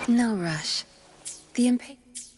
No rush. The impatience.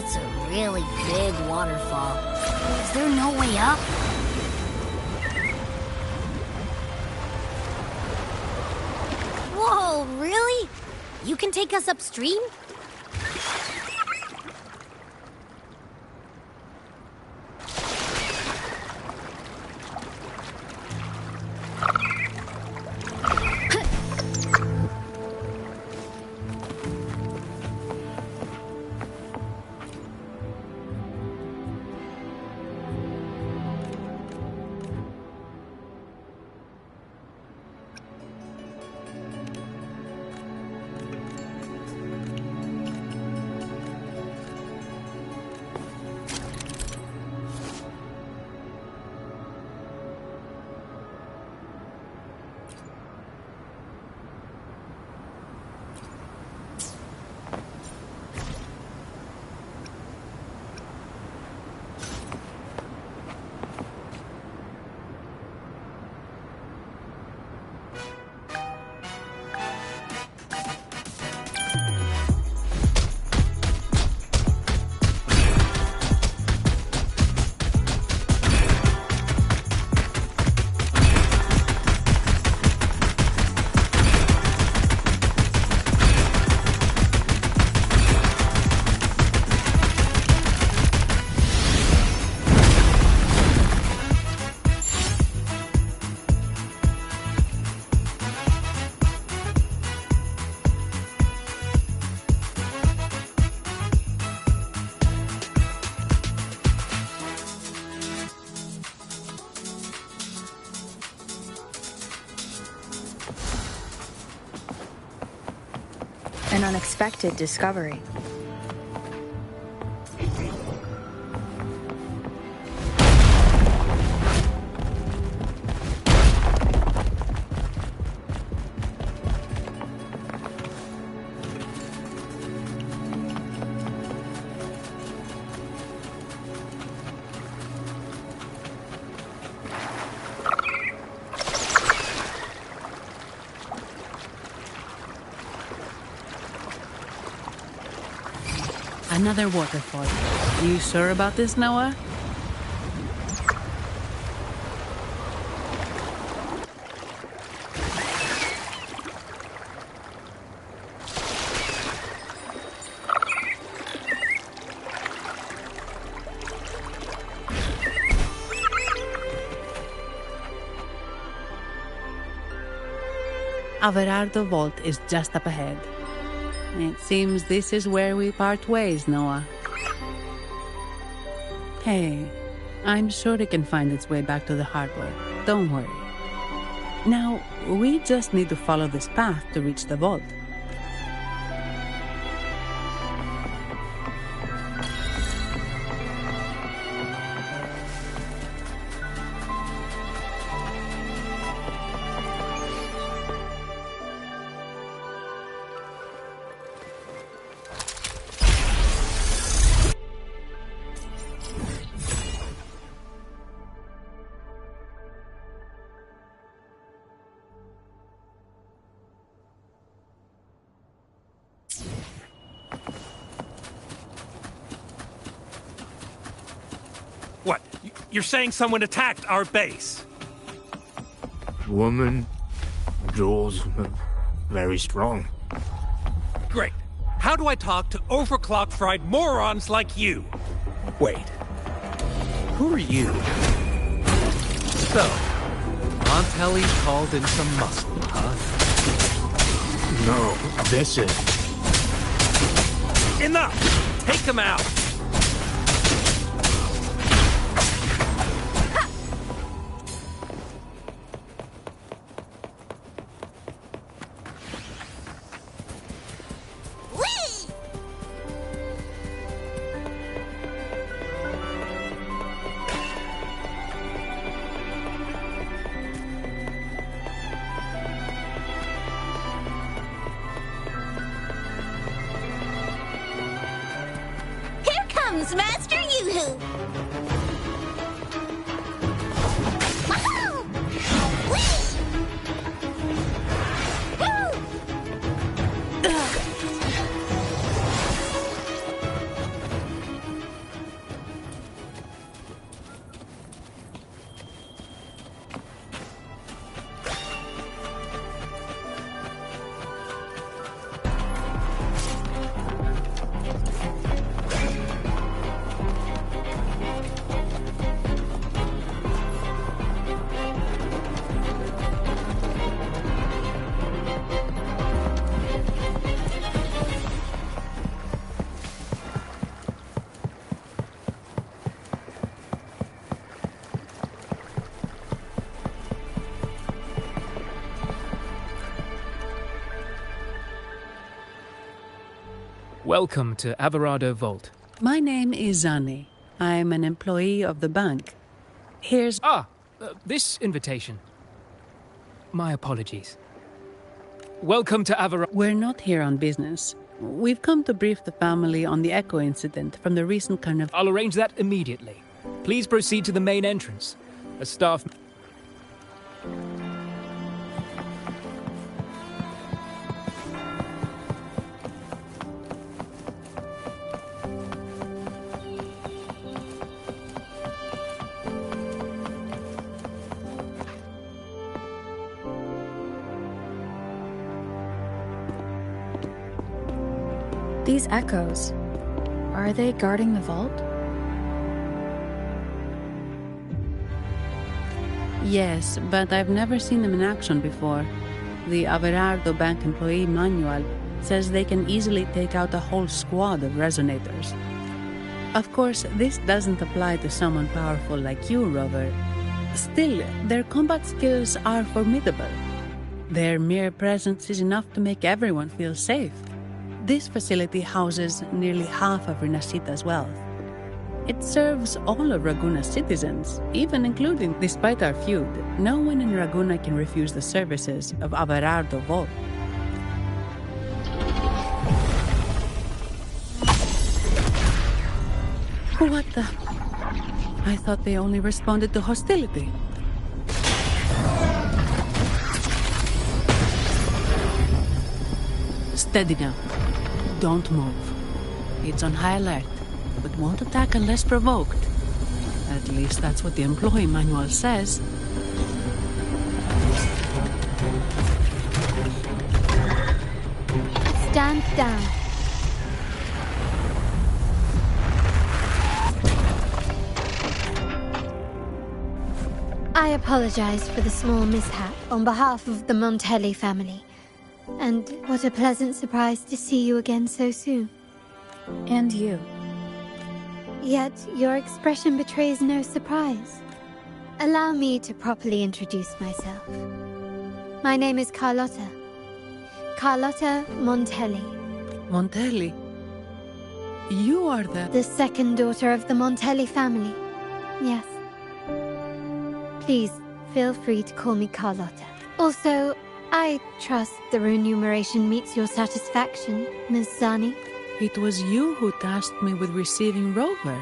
That's a really big waterfall. Is there no way up? Whoa, really? You can take us upstream? An unexpected discovery. Another waterfall. You sure about this, Noah? Averardo Vault is just up ahead. It seems this is where we part ways, Noah. Hey, I'm sure it can find its way back to the harbor. Don't worry. Now, we just need to follow this path to reach the vault. You're saying someone attacked our base? Woman, jewels, very strong. Great. How do I talk to overclock-fried morons like you? Wait. Who are you? So, Montelli called in some muscle, huh? No, this is... Enough! Take him out! Master Yoo-hoo! Wahoo! Whee! Woo! Welcome to Alvarado Vault. My name is Zani. I'm an employee of the bank. Here's... This invitation. My apologies. Welcome to Alvarado... We're not here on business. We've come to brief the family on the Echo incident from the recent carnival. I'll arrange that immediately. Please proceed to the main entrance. A staff... These echoes, are they guarding the vault? Yes, but I've never seen them in action before. The Averardo Bank employee manual says they can easily take out a whole squad of resonators. Of course, this doesn't apply to someone powerful like you, Rover. Still, their combat skills are formidable. Their mere presence is enough to make everyone feel safe. This facility houses nearly half of Rinascita's wealth. It serves all of Raguna's citizens, even including, despite our feud, no one in Raguna can refuse the services of Averardo Vault. What the? I thought they only responded to hostility. Steady now. Don't move. It's on high alert, but won't attack unless provoked. At least that's what the employee manual says. Stand down. I apologize for the small mishap on behalf of the Montelli family. And what a pleasant surprise to see you again so soon. And you. Yet your expression betrays no surprise. Allow me to properly introduce myself. My name is Carlotta. Carlotta Montelli. Montelli? You are the second daughter of the Montelli family. Yes. Please, feel free to call me Carlotta. Also, I trust the remuneration meets your satisfaction, Ms. Zani. It was you who tasked me with receiving Rover.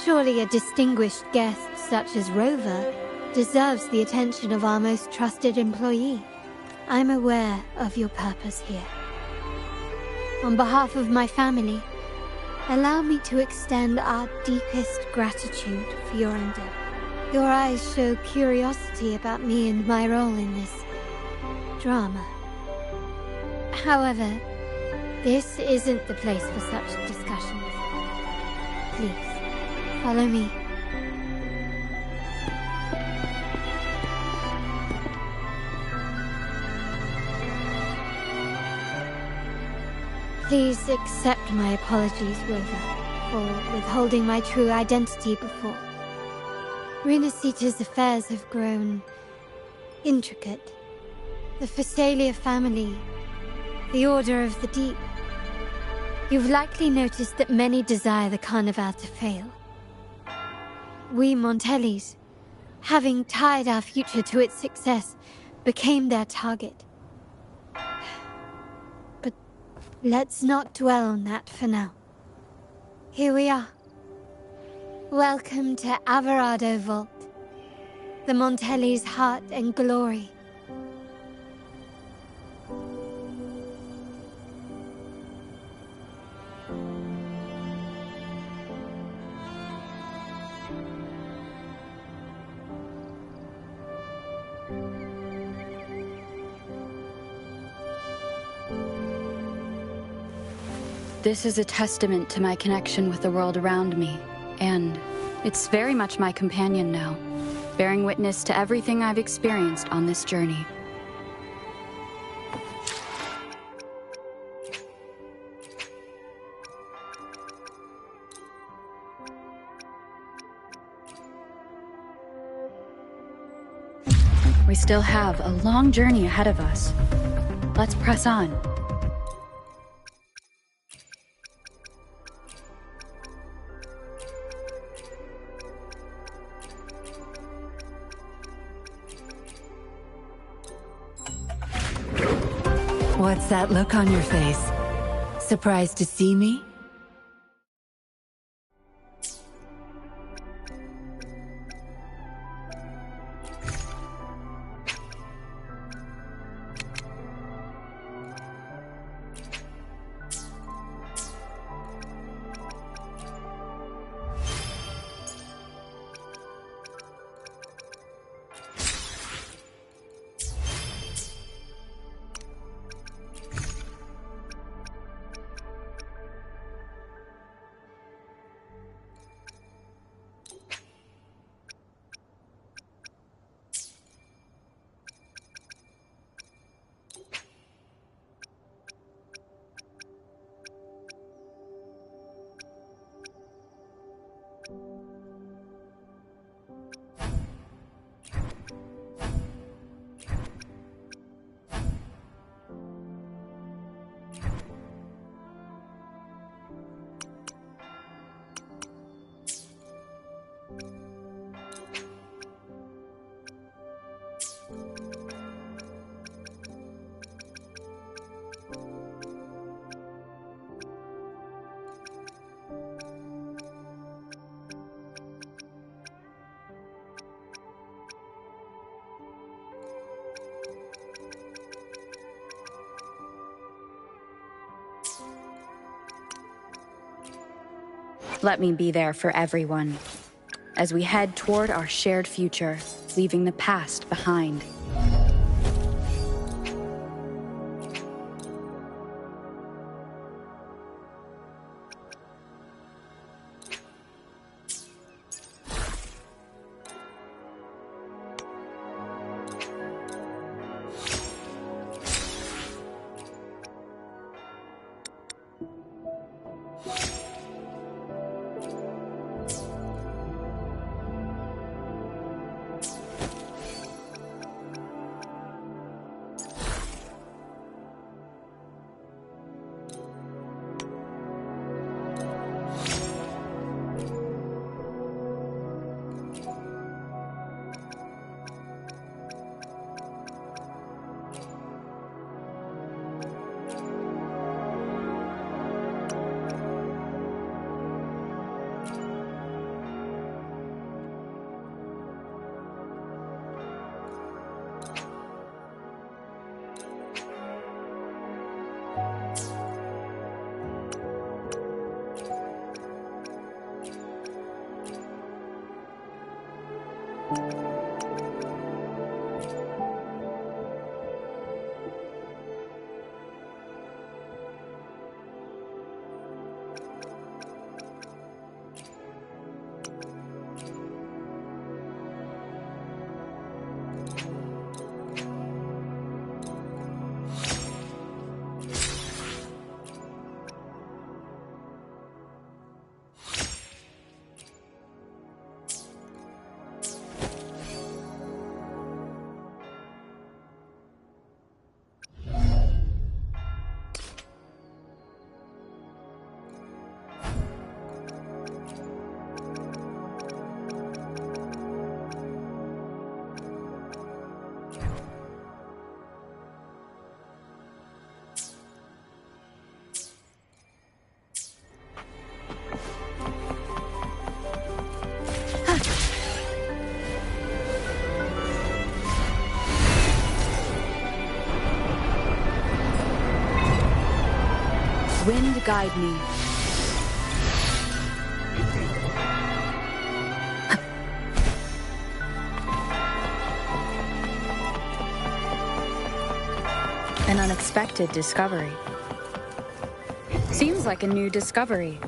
Surely a distinguished guest such as Rover deserves the attention of our most trusted employee. I'm aware of your purpose here. On behalf of my family, Allow me to extend our deepest gratitude for your endeavor. Your eyes show curiosity about me and my role in this drama. However, this isn't the place for such discussions. Please, follow me. Please accept my apologies, Rover, for withholding my true identity before. Renacita's affairs have grown intricate. The Phasalia family, the Order of the Deep. You've likely noticed that many desire the Carnival to fail. We Montellis, having tied our future to its success, became their target. But let's not dwell on that for now. Here we are. Welcome to Alvarado Vault, the Montellis' heart and glory. This is a testament to my connection with the world around me, and it's very much my companion now, bearing witness to everything I've experienced on this journey. We still have a long journey ahead of us. Let's press on. What's that look on your face? Surprised to see me? Let me be there for everyone, as we head toward our shared future, leaving the past behind. Wind guide me. An unexpected discovery. Seems like a new discovery.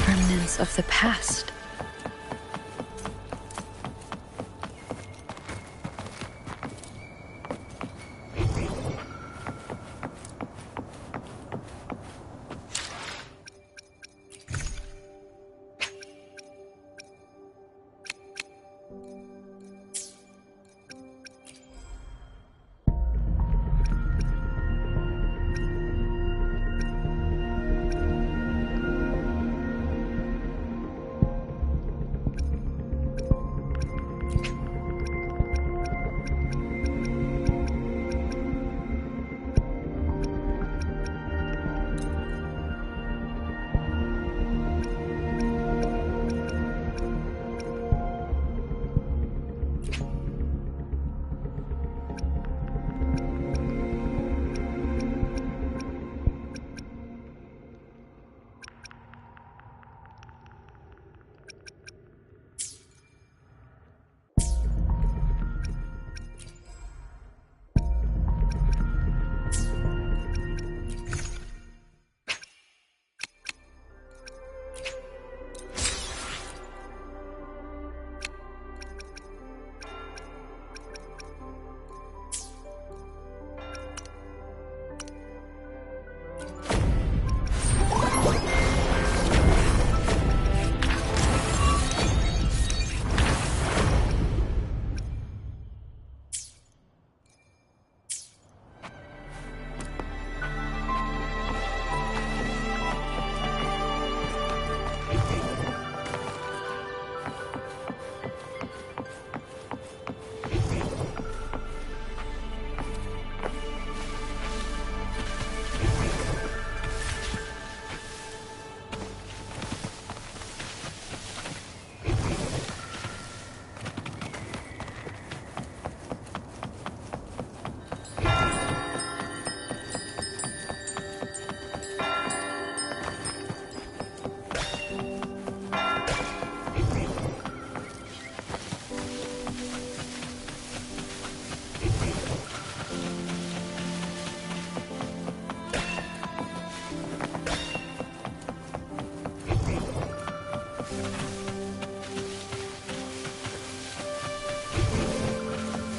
Remnants of the past.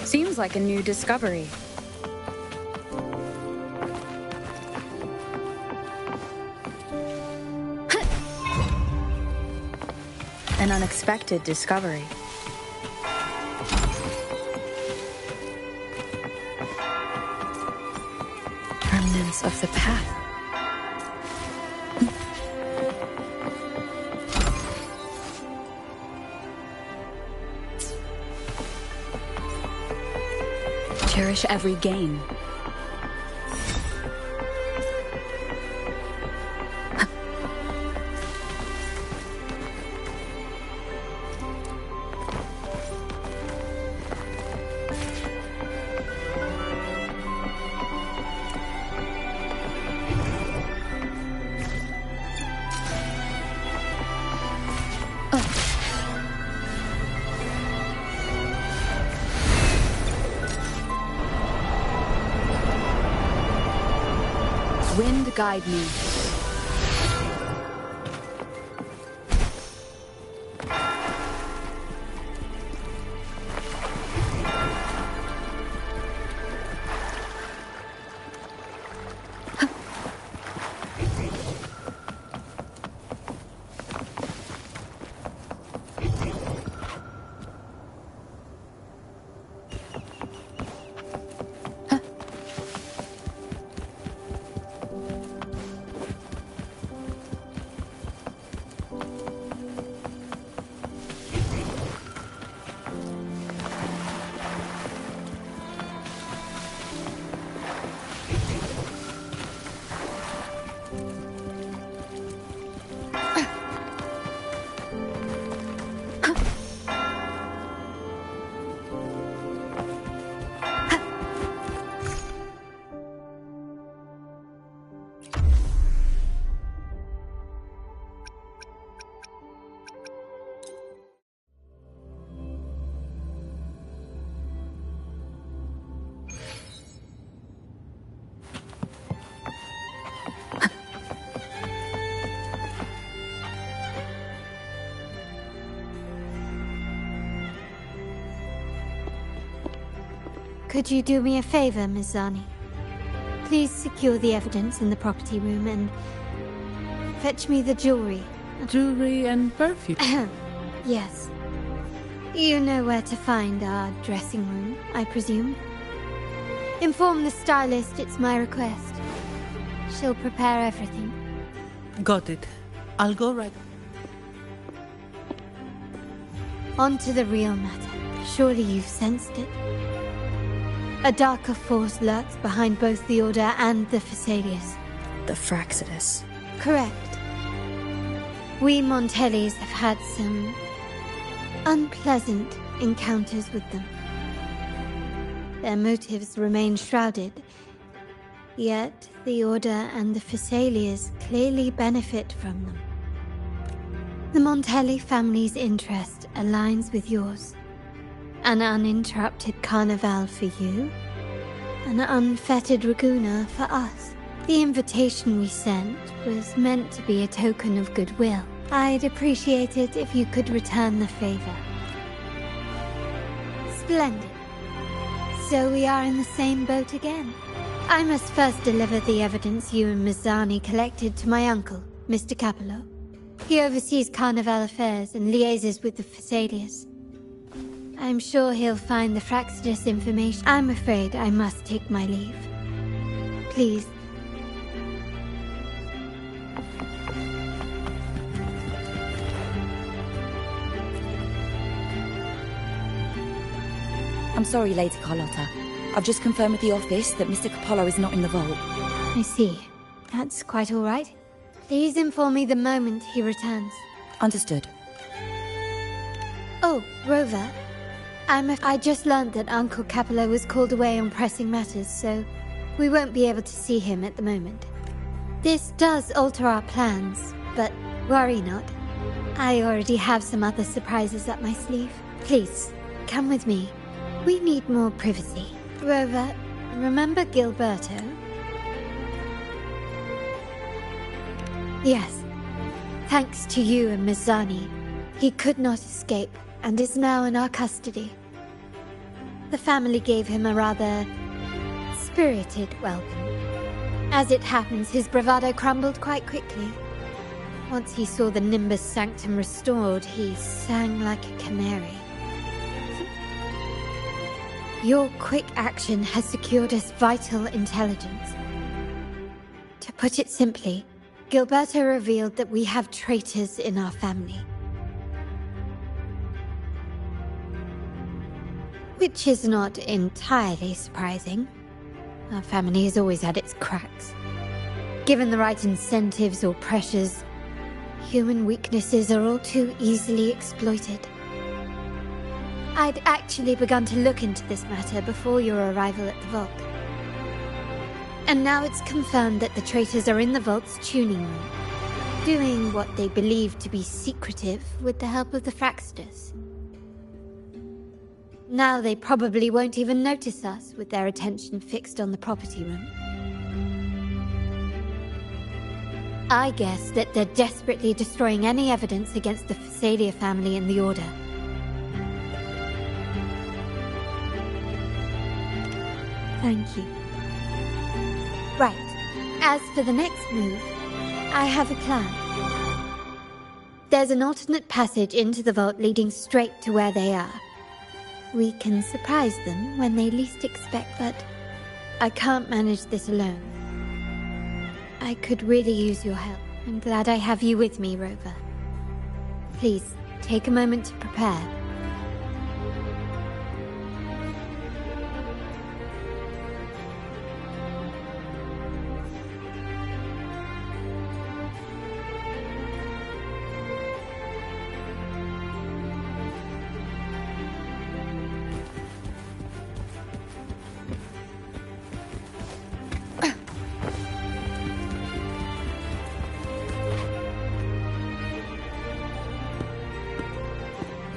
Seems like a new discovery. An unexpected discovery. Remnants of the path. Cherish every gain. Wind guide me. Could you do me a favor, Miss Zani? Please secure the evidence in the property room and fetch me the jewelry. Jewelry and perfume. Yes. You know where to find our dressing room, I presume. Inform the stylist it's my request. She'll prepare everything. Got it. I'll go right... On to the real matter. Surely you've sensed it. A darker force lurks behind both the Order and the Phasaelius. The Fraxidus. Correct. We Montellis have had some unpleasant encounters with them. Their motives remain shrouded, yet the Order and the Phasaelius clearly benefit from them. The Montelli family's interest aligns with yours. An uninterrupted carnival for you, an unfettered Raguna for us. The invitation we sent was meant to be a token of goodwill. I'd appreciate it if you could return the favor. Splendid. So we are in the same boat again. I must first deliver the evidence you and Miss Zani collected to my uncle, Mr. Capello. He oversees carnival affairs and liaises with the Phasaelius. I'm sure he'll find the Fraxidus information. I'm afraid I must take my leave. Please. I'm sorry, Lady Carlotta. I've just confirmed with the office that Mr. Capello is not in the vault. I see. That's quite all right. Please inform me the moment he returns. Understood. Oh, Rover. I just learned that Uncle Capello was called away on pressing matters, so we won't be able to see him at the moment. This does alter our plans, but worry not. I already have some other surprises up my sleeve. Please, come with me. We need more privacy. Rover, remember Gilberto? Yes. Thanks to you and Miss Zani, he could not escape and is now in our custody. The family gave him a rather spirited welcome. As it happens, his bravado crumbled quite quickly. Once he saw the Nimbus Sanctum restored, he sang like a canary. Your quick action has secured us vital intelligence. To put it simply, Gilberto revealed that we have traitors in our family. Which is not entirely surprising. Our family has always had its cracks. Given the right incentives or pressures, human weaknesses are all too easily exploited. I'd actually begun to look into this matter before your arrival at the vault. And now it's confirmed that the traitors are in the vault's tuning room, doing what they believe to be secretive with the help of the Fraxidus. Now they probably won't even notice us with their attention fixed on the property room. I guess that they're desperately destroying any evidence against the Phasalia family in the Order. Thank you. Right. As for the next move, I have a plan. There's an alternate passage into the vault leading straight to where they are. We can surprise them when they least expect that. I can't manage this alone. I could really use your help. I'm glad I have you with me, Rover. Please, take a moment to prepare.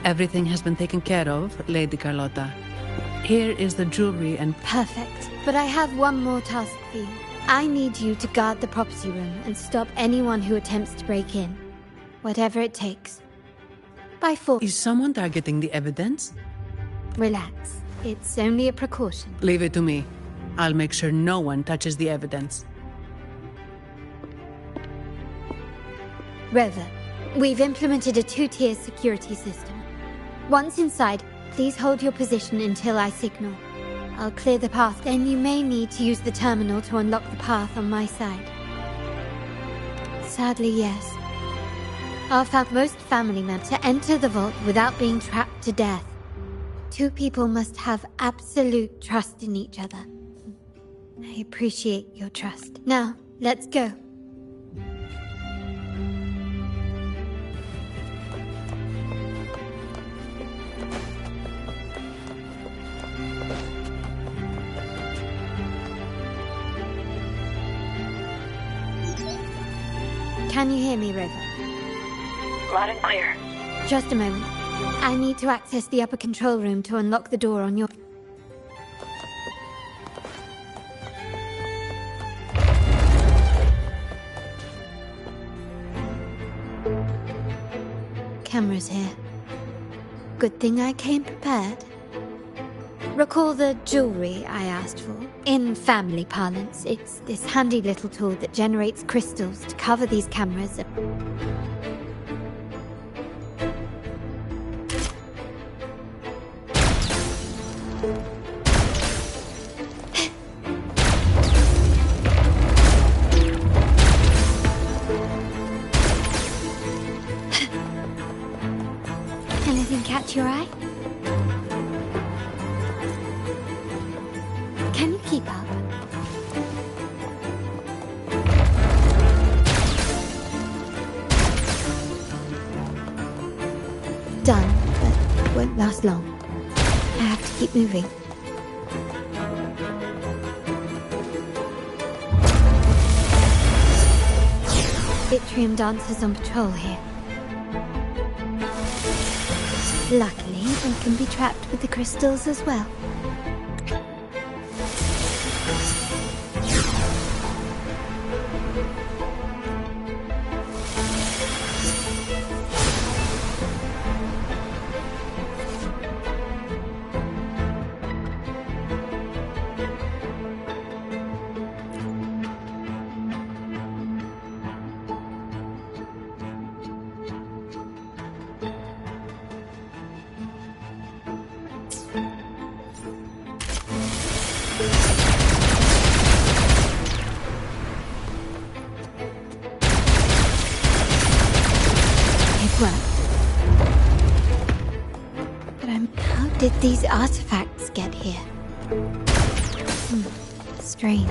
Everything has been taken care of, Lady Carlotta. Here is the jewelry and... Perfect. But I have one more task for you. I need you to guard the property room and stop anyone who attempts to break in. Whatever it takes. By force. Is someone targeting the evidence? Relax. It's only a precaution. Leave it to me. I'll make sure no one touches the evidence. Rover, we've implemented a 2-tier security system. Once inside, please hold your position until I signal. I'll clear the path, then you may need to use the terminal to unlock the path on my side. Sadly, yes. Most family members to enter the vault without being trapped to death. 2 people must have absolute trust in each other. I appreciate your trust. Now, let's go. Can you hear me, Rover? Loud and clear. Just a moment. I need to access the upper control room to unlock the door on your... Cameras here. Good thing I came prepared. Recall the jewelry I asked for? In family parlance, it's this handy little tool that generates crystals to cover these cameras. Anything catch your eye? Can you keep up? Done, but won't last long. I have to keep moving. Yttrium dancers on patrol here. Luckily, they can be trapped with the crystals as well. How did these artifacts get here? Strange.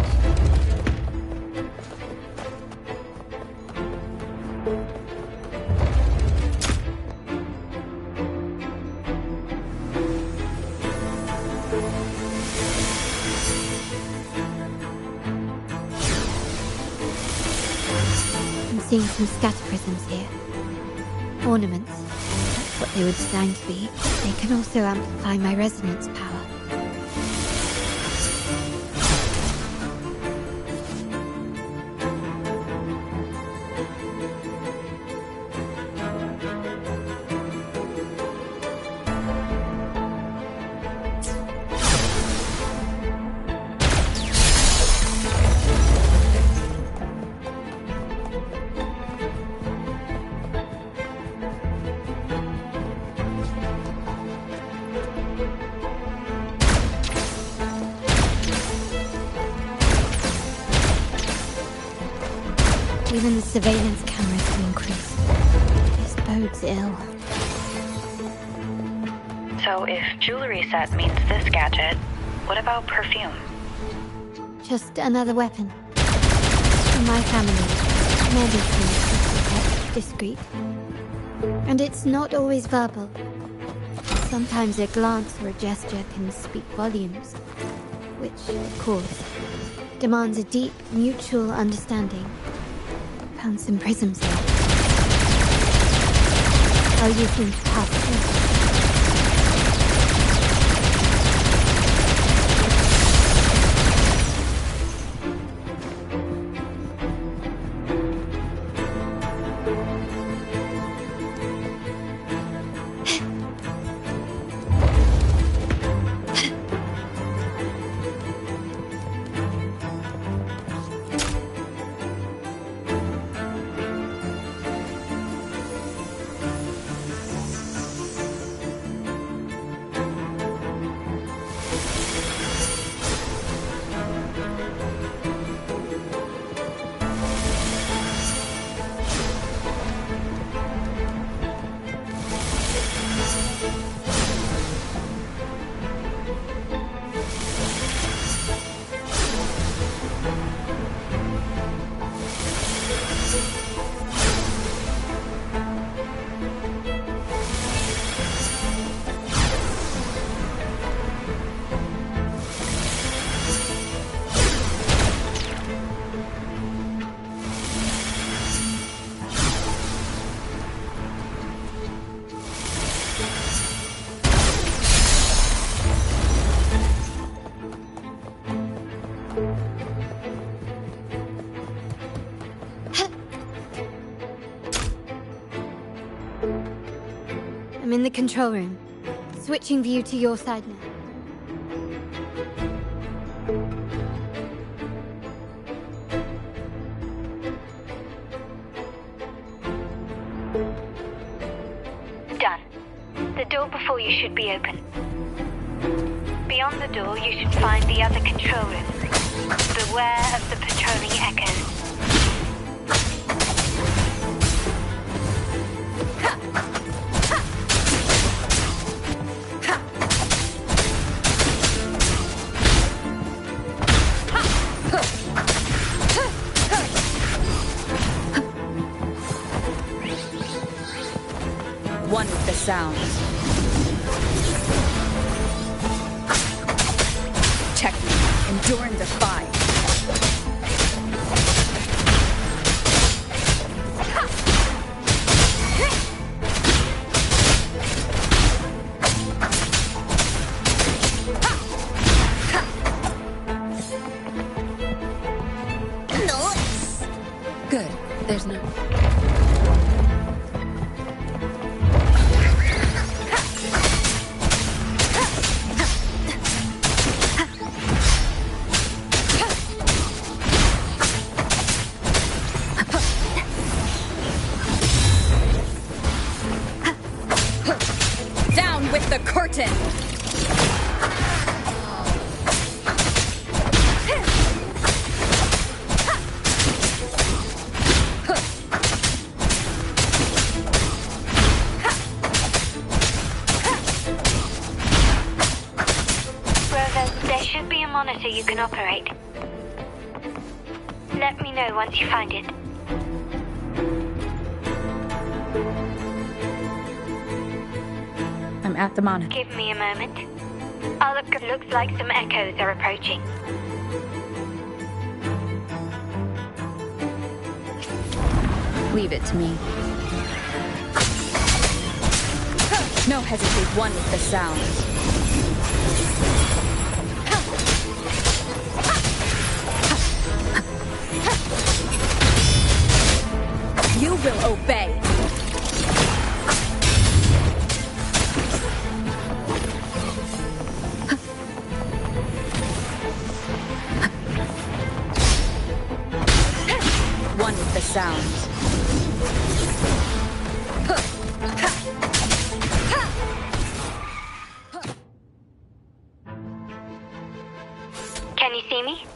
I'm seeing some scatter prisms here. Ornaments. That's what they were designed to be. They can also amplify my resonance power. even the surveillance cameras have increased. This bodes ill. So if jewelry set means this gadget, what about perfume? Just another weapon. In my family, medicine is kept discreet. And it's not always verbal. Sometimes a glance or a gesture can speak volumes, which, of course, demands a deep mutual understanding. Found some prisms here. I'll use them to pass through. I'm in the control room. Switching view to your side now. Done. The door before you should be open. Beyond the door, you should find the other control room. Beware of the patrolling echoes. One with the sounds. Check me. Enduring the fight. Nice. Good. There's no... Down with the curtain! There should be a monitor you can operate. Let me know once you find it. I'm at the monitor. Give me a moment. Looks like some echoes are approaching. Leave it to me. No hesitate, one with the sound. You will obey. One with the sounds. Can you see me?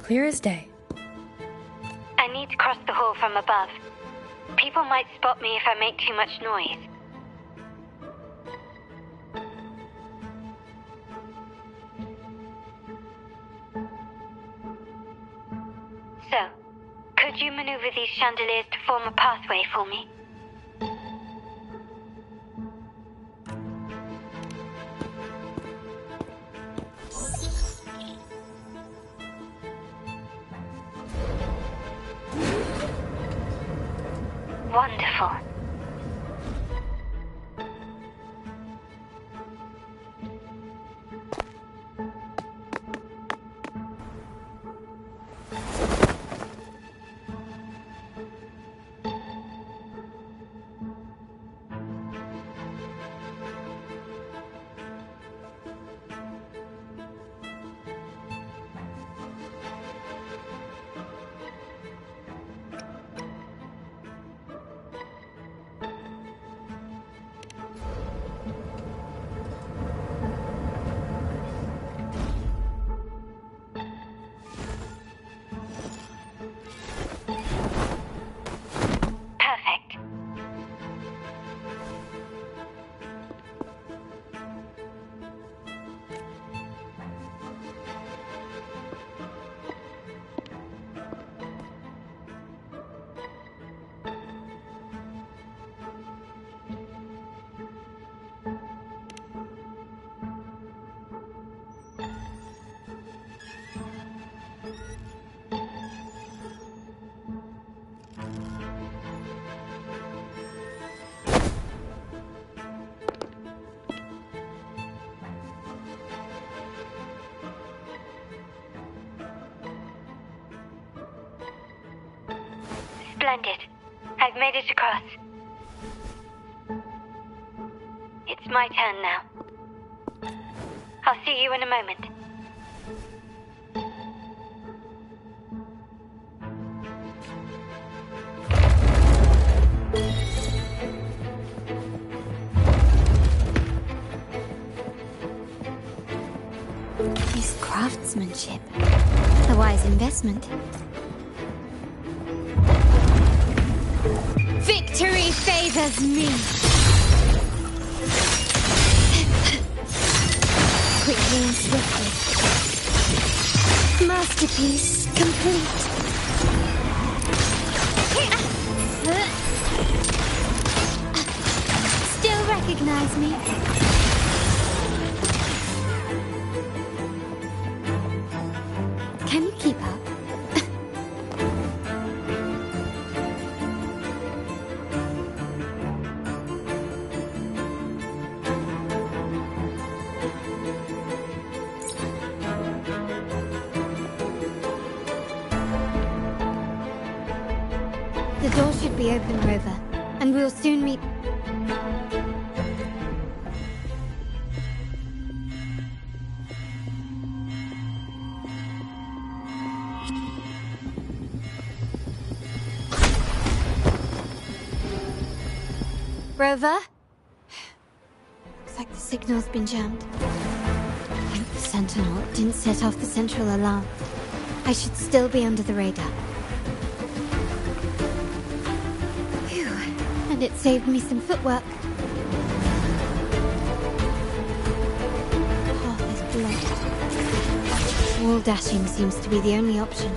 Clear as day. need to cross the hall from above. People might spot me if I make too much noise. So, could you maneuver these chandeliers to form a pathway for me? Wonderful. Splendid. I've made it across. It's my turn now. I'll see you in a moment. His craftsmanship. A wise investment. Victory favors me! Quickly and swiftly. Masterpiece complete. Still recognize me? Can you keep up? The door should be open, Rover, and we'll soon meet... Rover? Looks like the signal's been jammed. I hope the Sentinel didn't set off the central alarm. I should still be under the radar. Phew, and it saved me some footwork. Path is blocked. Wall dashing seems to be the only option.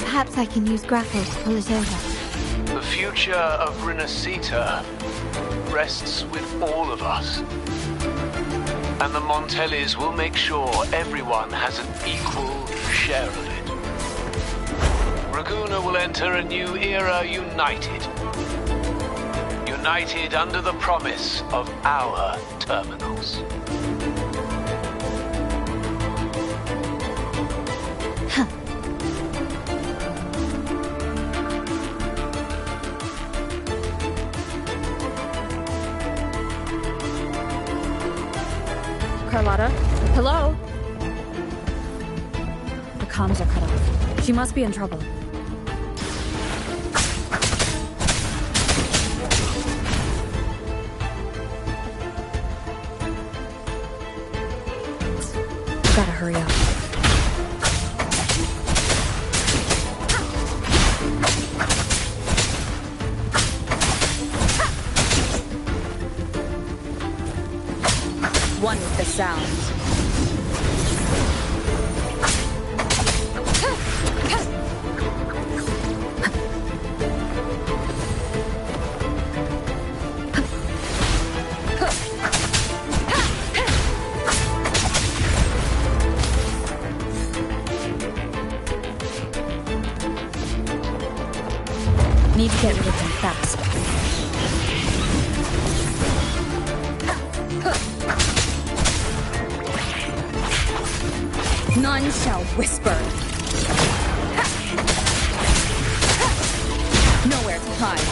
Perhaps I can use grapple to pull it over. The future of Renacita rests with all of us. And the Montellis will make sure everyone has an equal share of it. Raguna will enter a new era united. United under the promise of our terminals. Carlotta? Hello? The comms are cut off. She must be in trouble. hurry up. One with the sounds. Need to get rid of them fast. None shall whisper. Nowhere to hide.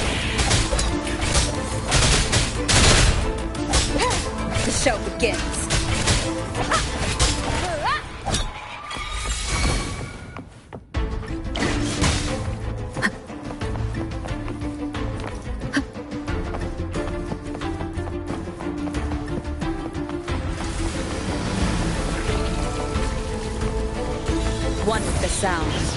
The show begins. One with the sounds.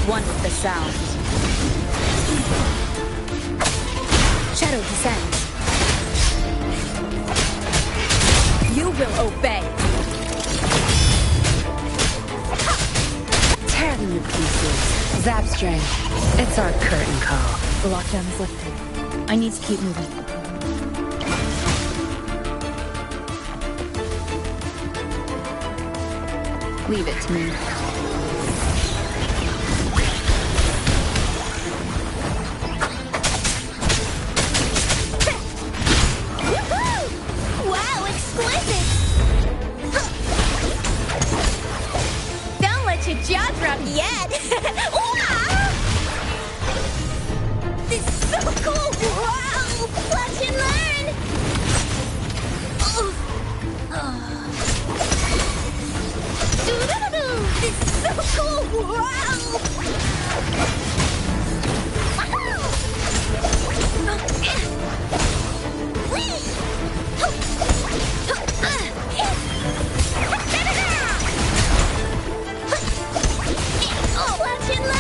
One with the sounds. Shadow descends. You will obey. Tear them to pieces. Zap string. It's our curtain call. The lockdown is lifted. I need to keep moving. Leave it to me. Wow, exquisite! Don't let your jaw drop yet! Wow! This is so cool! Wow! Watch and learn! Doo-doo-doo-doo! This is so cool! Wow! Watch and learn!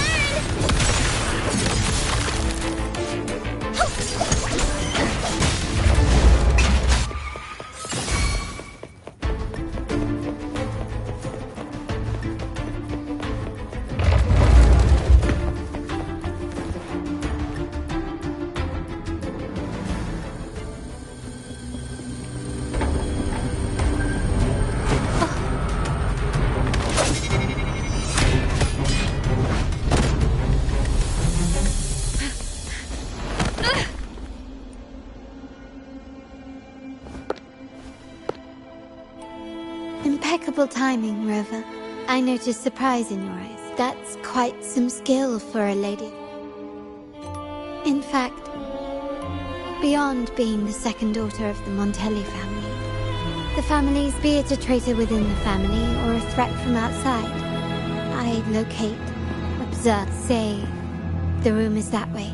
Impeccable timing, Rover. I noticed surprise in your eyes. That's quite some skill for a lady. In fact, beyond being the second daughter of the Montelli family, the families, be it a traitor within the family or a threat from outside, I locate, observe, say, the room is that way.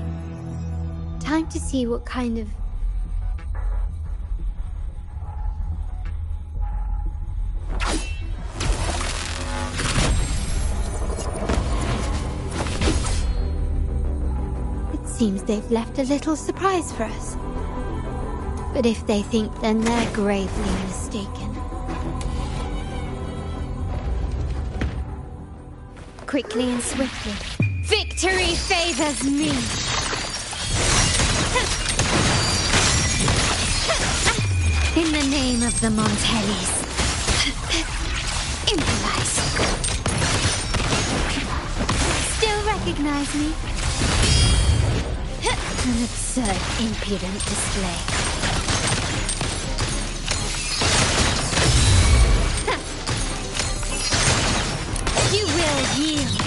Time to see what kind of... Seems they've left a little surprise for us. But if they think, then they're gravely mistaken. Quickly and swiftly, victory favors me! In the name of the Montellis. Improvise. Still recognize me? An absurd, impudent display. You will yield.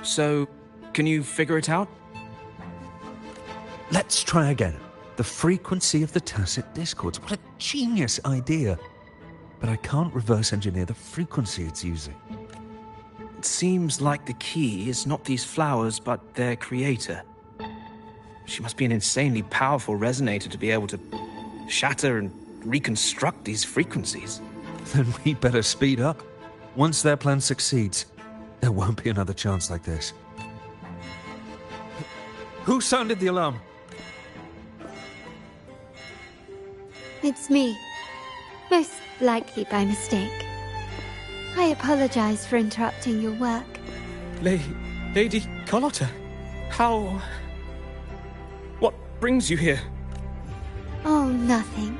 So, can you figure it out? Let's try again. The frequency of the tacit discords. What a genius idea. But I can't reverse engineer the frequency it's using. It seems like the key is not these flowers, but their creator. She must be an insanely powerful resonator to be able to shatter and reconstruct these frequencies. Then we better speed up. Once their plan succeeds, there won't be another chance like this. Who sounded the alarm? It's me. Most likely by mistake. I apologize for interrupting your work. Lady Carlotta, how... What brings you here? Oh, nothing.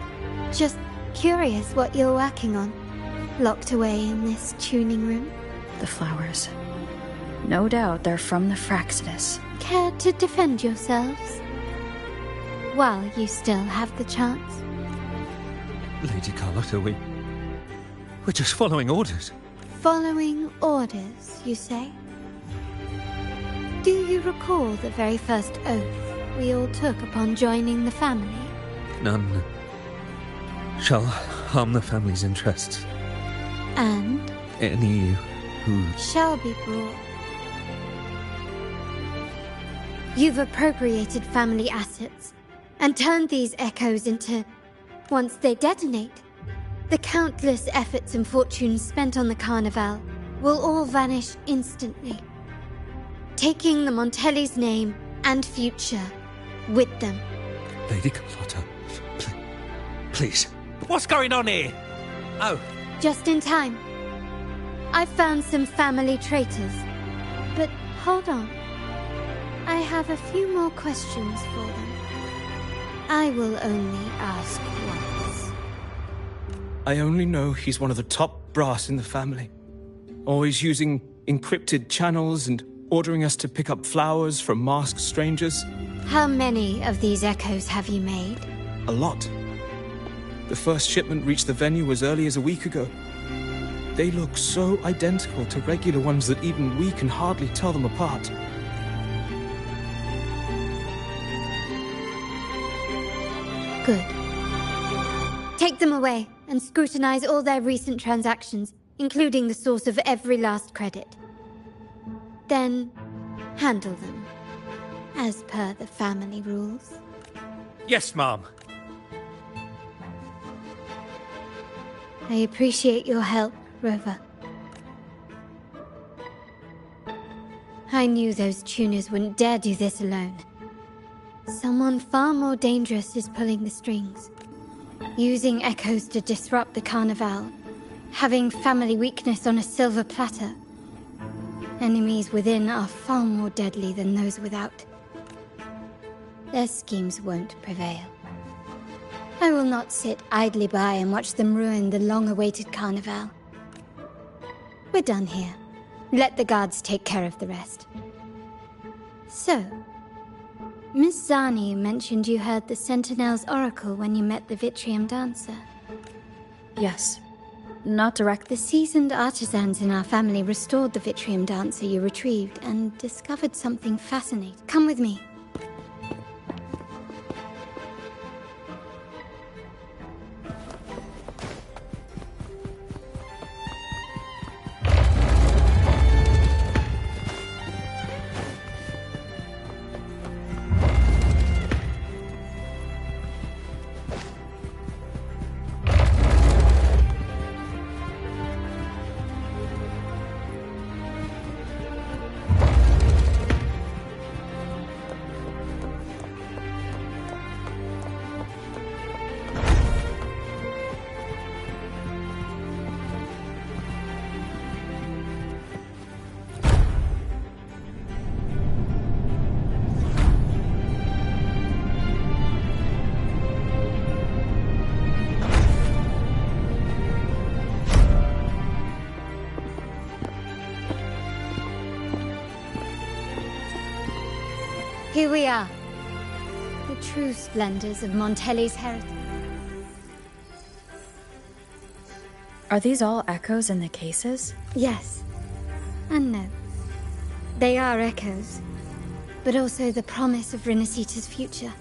Just curious what you're working on. Locked away in this tuning room. The flowers. No doubt they're from the Fraxidus. Care to defend yourselves? While you still have the chance? Lady Carlotta, we're just following orders. Following orders, you say? Do you recall the very first oath we all took upon joining the family? None shall harm the family's interests. And? Any who... shall be brought. You've appropriated family assets and turned these echoes into... once they detonate, the countless efforts and fortunes spent on the Carnival will all vanish instantly, taking the Montelli's name and future with them. Lady Carlotta, please. What's going on here? Oh. Just in time. I've found some family traitors. But hold on. I have a few more questions for them. I will only ask once. I only know he's one of the top brass in the family. Always using encrypted channels and ordering us to pick up flowers from masked strangers. How many of these echoes have you made? A lot. The first shipment reached the venue as early as a week ago. They look so identical to regular ones that even we can hardly tell them apart. Good. Take them away and scrutinize all their recent transactions, including the source of every last credit. Then, handle them, as per the family rules. Yes, Mom. I appreciate your help, Rover. I knew those tuners wouldn't dare do this alone. Someone far more dangerous is pulling the strings. Using echoes to disrupt the Carnival. Having family weakness on a silver platter. Enemies within are far more deadly than those without. Their schemes won't prevail. I will not sit idly by and watch them ruin the long-awaited Carnival. We're done here. Let the guards take care of the rest. So, Miss Zani mentioned you heard the Sentinel's oracle when you met the Vitrium Dancer. Yes. Not direct. The seasoned artisans in our family restored the Vitrium Dancer you retrieved and discovered something fascinating. Come with me. Here we are. The true splendors of Montelli's heritage. Are these all echoes in the cases? Yes. And no. They are echoes, but also the promise of Rinasita's future.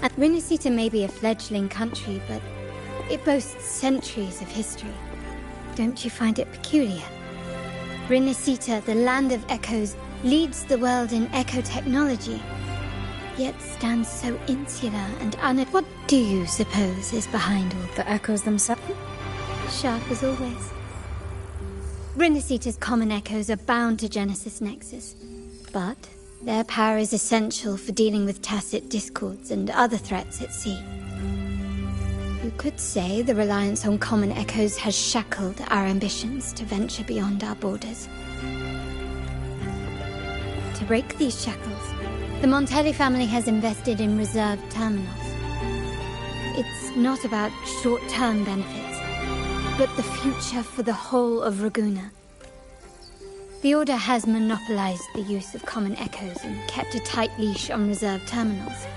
And Rinasita may be a fledgling country, but it boasts centuries of history. Don't you find it peculiar? Rinasita, the land of echoes, leads the world in echo technology, yet stands so insular and What do you suppose is behind all the echoes themselves? Sharp as always. Rinasita's common echoes are bound to Genesis Nexus, but their power is essential for dealing with tacit discords and other threats at sea. You could say the reliance on common echoes has shackled our ambitions to venture beyond our borders. To break these shackles, the Montelli family has invested in reserved terminals. It's not about short-term benefits, but the future for the whole of Ragusa. The Order has monopolized the use of common echoes and kept a tight leash on reserved terminals,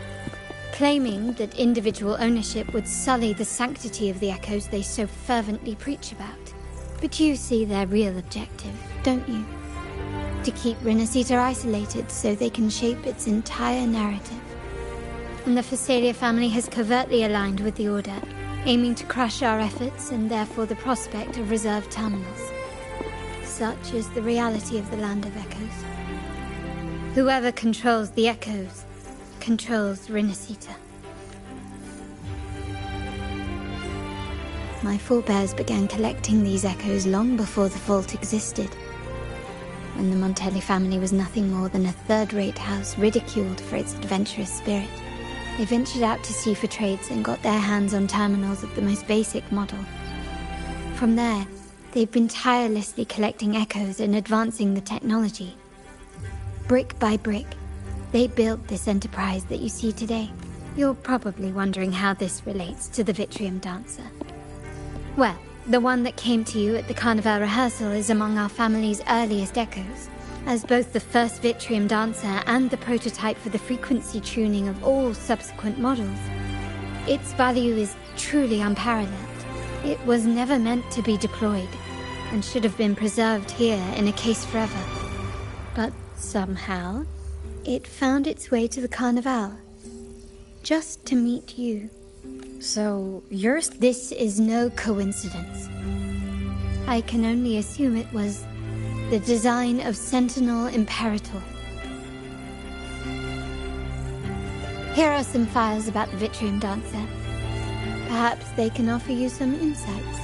claiming that individual ownership would sully the sanctity of the echoes they so fervently preach about. But you see their real objective, don't you? To keep Rinasita isolated so they can shape its entire narrative. And the Phasalia family has covertly aligned with the Order, aiming to crush our efforts and therefore the prospect of reserved terminals. Such is the reality of the Land of Echoes. Whoever controls the Echoes controls Rinasita. My forebears began collecting these echoes long before the vault existed, when the Montelli family was nothing more than a third-rate house ridiculed for its adventurous spirit. They ventured out to sea for trades and got their hands on terminals of the most basic model. From there, they've been tirelessly collecting echoes and advancing the technology. Brick by brick, they built this enterprise that you see today. You're probably wondering how this relates to the Wuthering dancer. Well, the one that came to you at the Carnival rehearsal is among our family's earliest echoes, as both the first Wuthering dancer and the prototype for the frequency tuning of all subsequent models. Its value is truly unparalleled. It was never meant to be deployed, and should have been preserved here in a case forever. But somehow, it found its way to the Carnival, just to meet you. So, yours? This is no coincidence. I can only assume it was the design of Sentinel Imperator. Here are some files about the Wuthering dancer. Perhaps they can offer you some insights.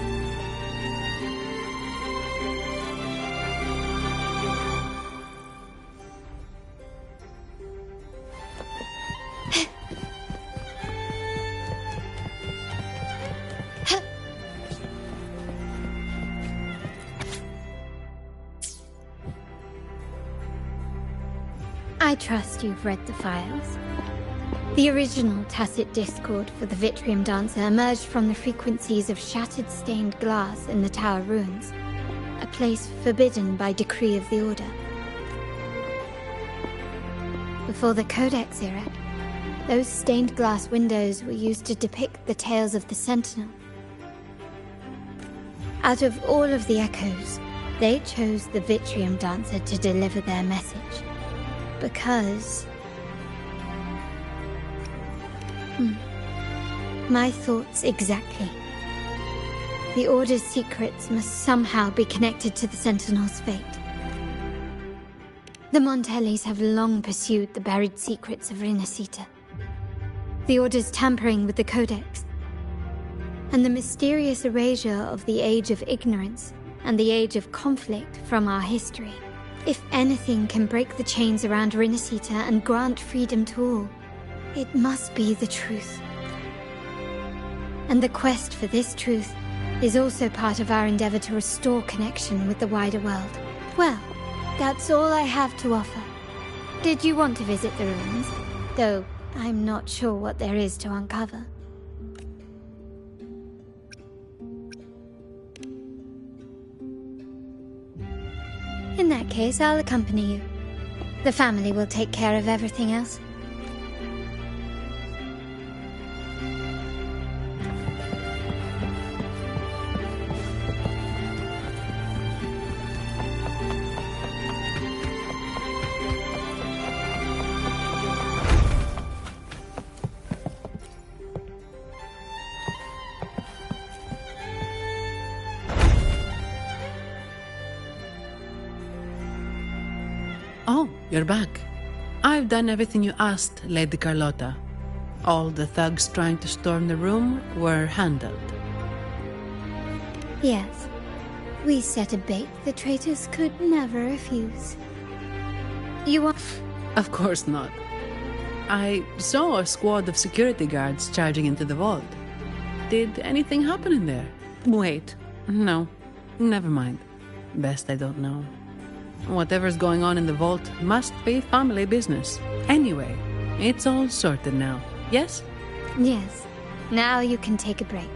I trust you've read the files. The original tacit discord for the Wuthering dancer emerged from the frequencies of shattered stained glass in the tower ruins, a place forbidden by decree of the Order. Before the Codex era, those stained glass windows were used to depict the tales of the Sentinel. Out of all of the echoes, they chose the Wuthering dancer to deliver their message. Because... My thoughts exactly. The Order's secrets must somehow be connected to the Sentinel's fate. The Montellis have long pursued the buried secrets of Rinasita. The Order's tampering with the Codex, and the mysterious erasure of the Age of Ignorance and the Age of Conflict from our history. If anything can break the chains around Rinasita and grant freedom to all, it must be the truth. And the quest for this truth is also part of our endeavor to restore connection with the wider world. Well, that's all I have to offer. Did you want to visit the ruins? Though I'm not sure what there is to uncover. In that case, I'll accompany you. The family will take care of everything else. You're back. I've done everything you asked, Lady Carlotta. All the thugs trying to storm the room were handled. Yes. We set a bait the traitors could never refuse. You want... Of course not. I saw a squad of security guards charging into the vault. Did anything happen in there? Wait, no. Never mind. Best I don't know. Whatever's going on in the vault must be family business. Anyway, it's all sorted now, yes? Yes. Now you can take a break.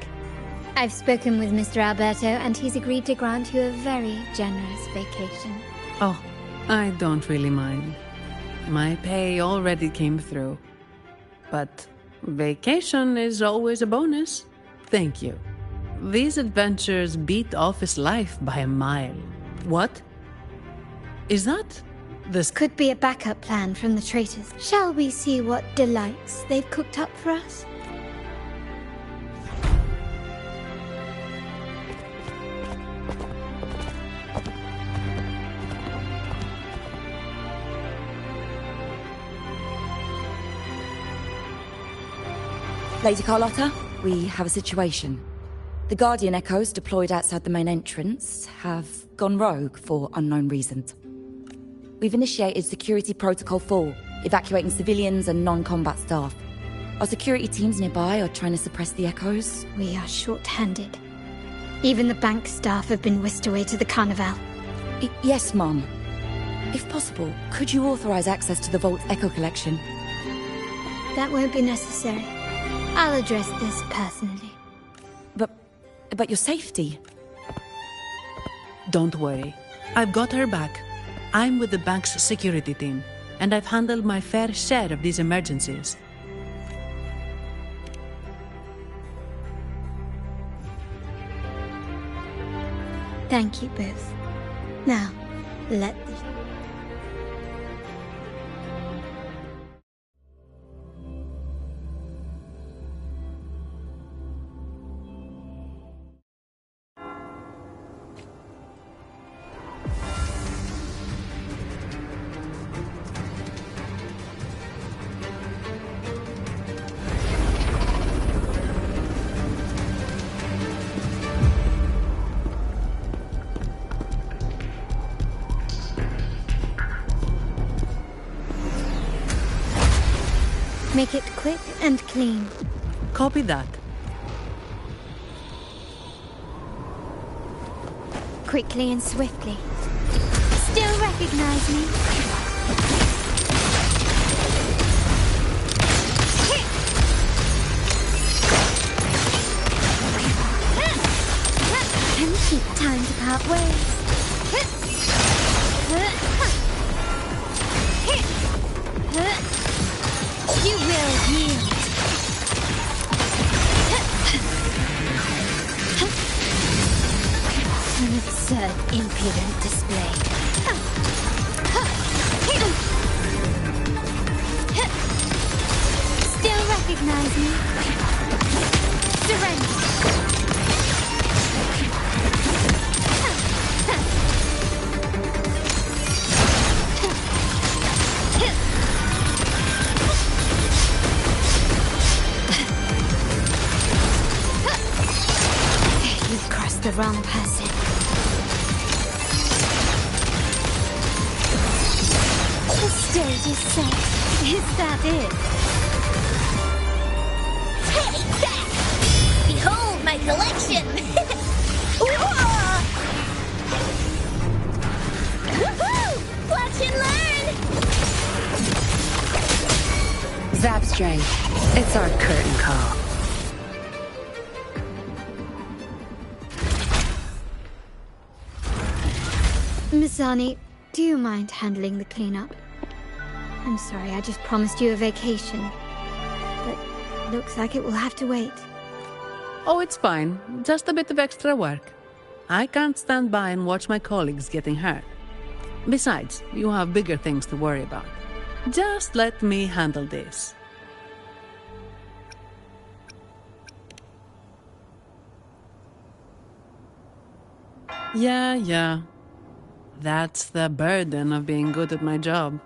I've spoken with Mr. Alberto, and he's agreed to grant you a very generous vacation. Oh, I don't really mind. My pay already came through. But vacation is always a bonus. Thank you. These adventures beat office life by a mile. What? Is that... This could be a backup plan from the traitors. Shall we see what delights they've cooked up for us? Lady Carlotta, we have a situation. The Guardian Echoes deployed outside the main entrance have gone rogue for unknown reasons. We've initiated Security Protocol 4, evacuating civilians and non-combat staff. Our security teams nearby are trying to suppress the Echoes. We are short-handed. Even the bank staff have been whisked away to the Carnival. Yes, Mum. If possible, could you authorize access to the Vault's Echo collection? That won't be necessary. I'll address this personally. But your safety? Don't worry. I've got her back. I'm with the bank's security team, and I've handled my fair share of these emergencies. Thank you both. Now, let the... Make it quick and clean. Copy that. Quickly and swiftly. Still recognize me? And keep time to part ways. You will yield. An absurd, impudent display. Still recognize me? Surrender. You've crossed the wrong person. The stage is set. Is that it? Take that! Behold my collection! Woohoo! Watch and learn! Zapstring. It's our curtain call. Miss Ani, do you mind handling the cleanup? I'm sorry, I just promised you a vacation. But looks like it will have to wait. Oh, it's fine. Just a bit of extra work. I can't stand by and watch my colleagues getting hurt. Besides, you have bigger things to worry about. Just let me handle this. Yeah. That's the burden of being good at my job.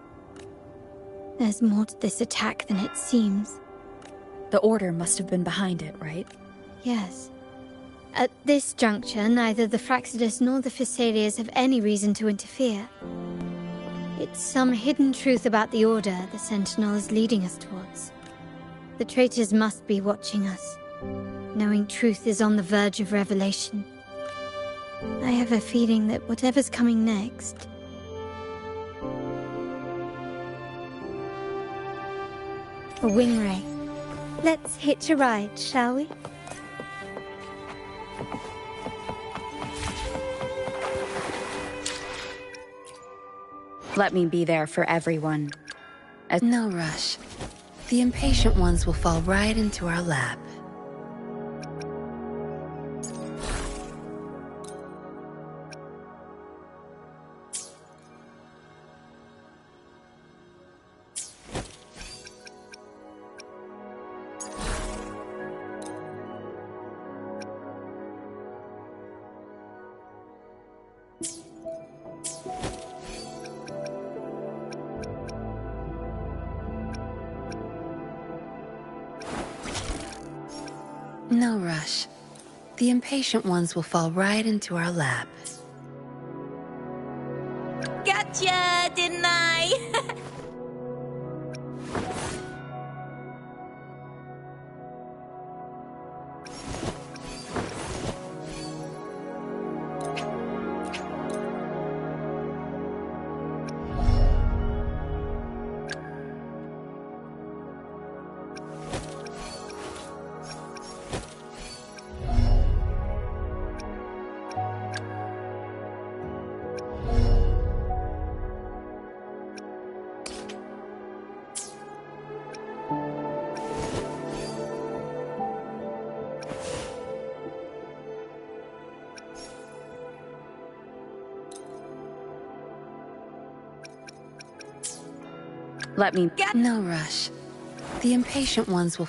There's more to this attack than it seems. The Order must have been behind it, right? Yes. At this juncture, neither the Fraxidus nor the Physaelians have any reason to interfere. It's some hidden truth about the Order the Sentinel is leading us towards. The traitors must be watching us, knowing truth is on the verge of revelation. I have a feeling that whatever's coming next... A wing ray. Let's hitch a ride, shall we? Let me be there for everyone. No rush. The impatient ones will fall right into our lap. No rush. The impatient ones will fall right into our lap. Gotcha, didn't I? Let me... No rush. The impatient ones will...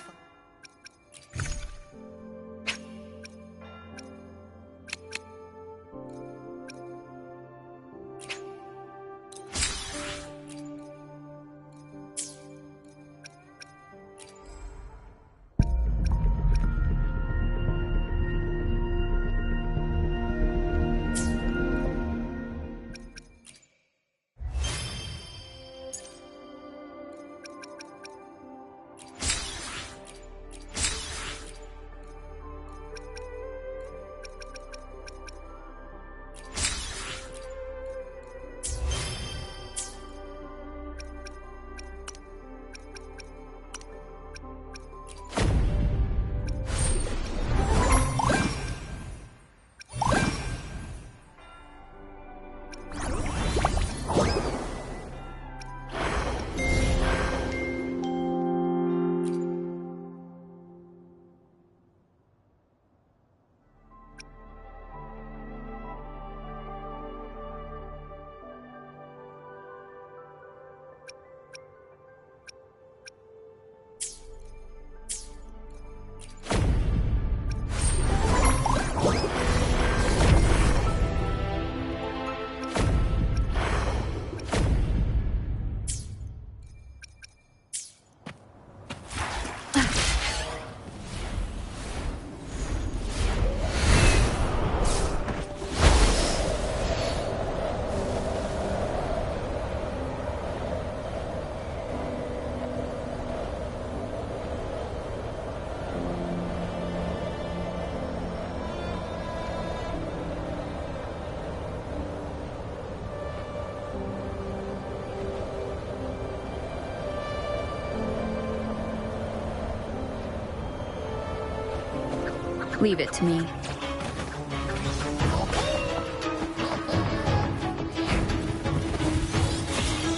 Leave it to me.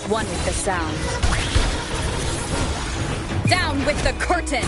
One with the sound. Down with the curtain!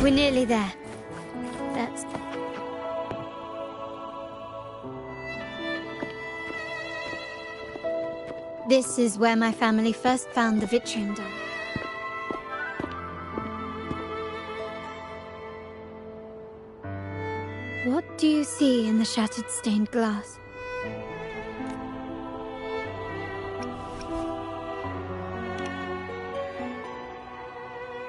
We're nearly there. That's... This is where my family first found the Wuthering done. What do you see in the shattered stained glass?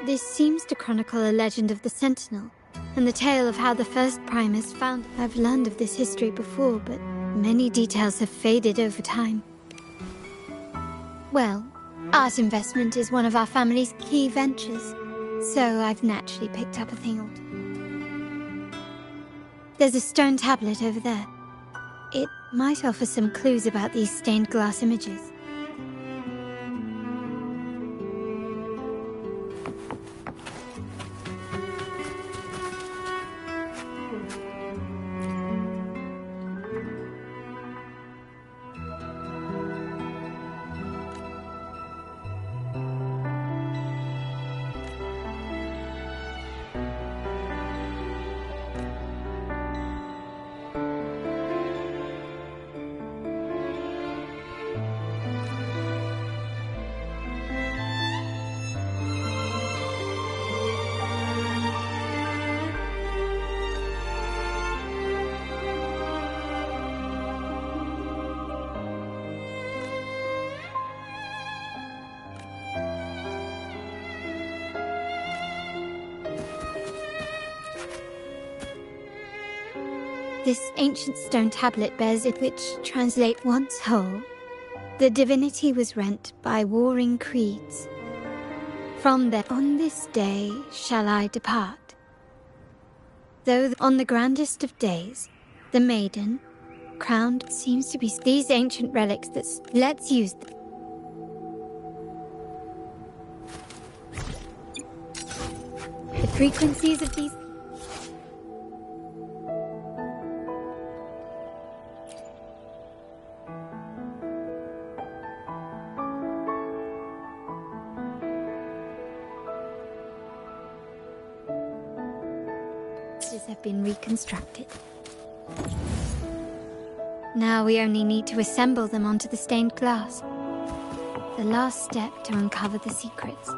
This seems to chronicle a legend of the Sentinel, and the tale of how the first Primus found. I've learned of this history before, but many details have faded over time. Well, art investment is one of our family's key ventures, so I've naturally picked up a thing or two. There's a stone tablet over there. It might offer some clues about these stained glass images. This ancient stone tablet bears it, which translate once whole. The divinity was rent by warring creeds. From there, on this day shall I depart. Though on the grandest of days, the maiden, crowned, seems to be these ancient relics that let's use them. The frequencies of these... have been reconstructed. Now we only need to assemble them onto the stained glass. The last step to uncover the secrets.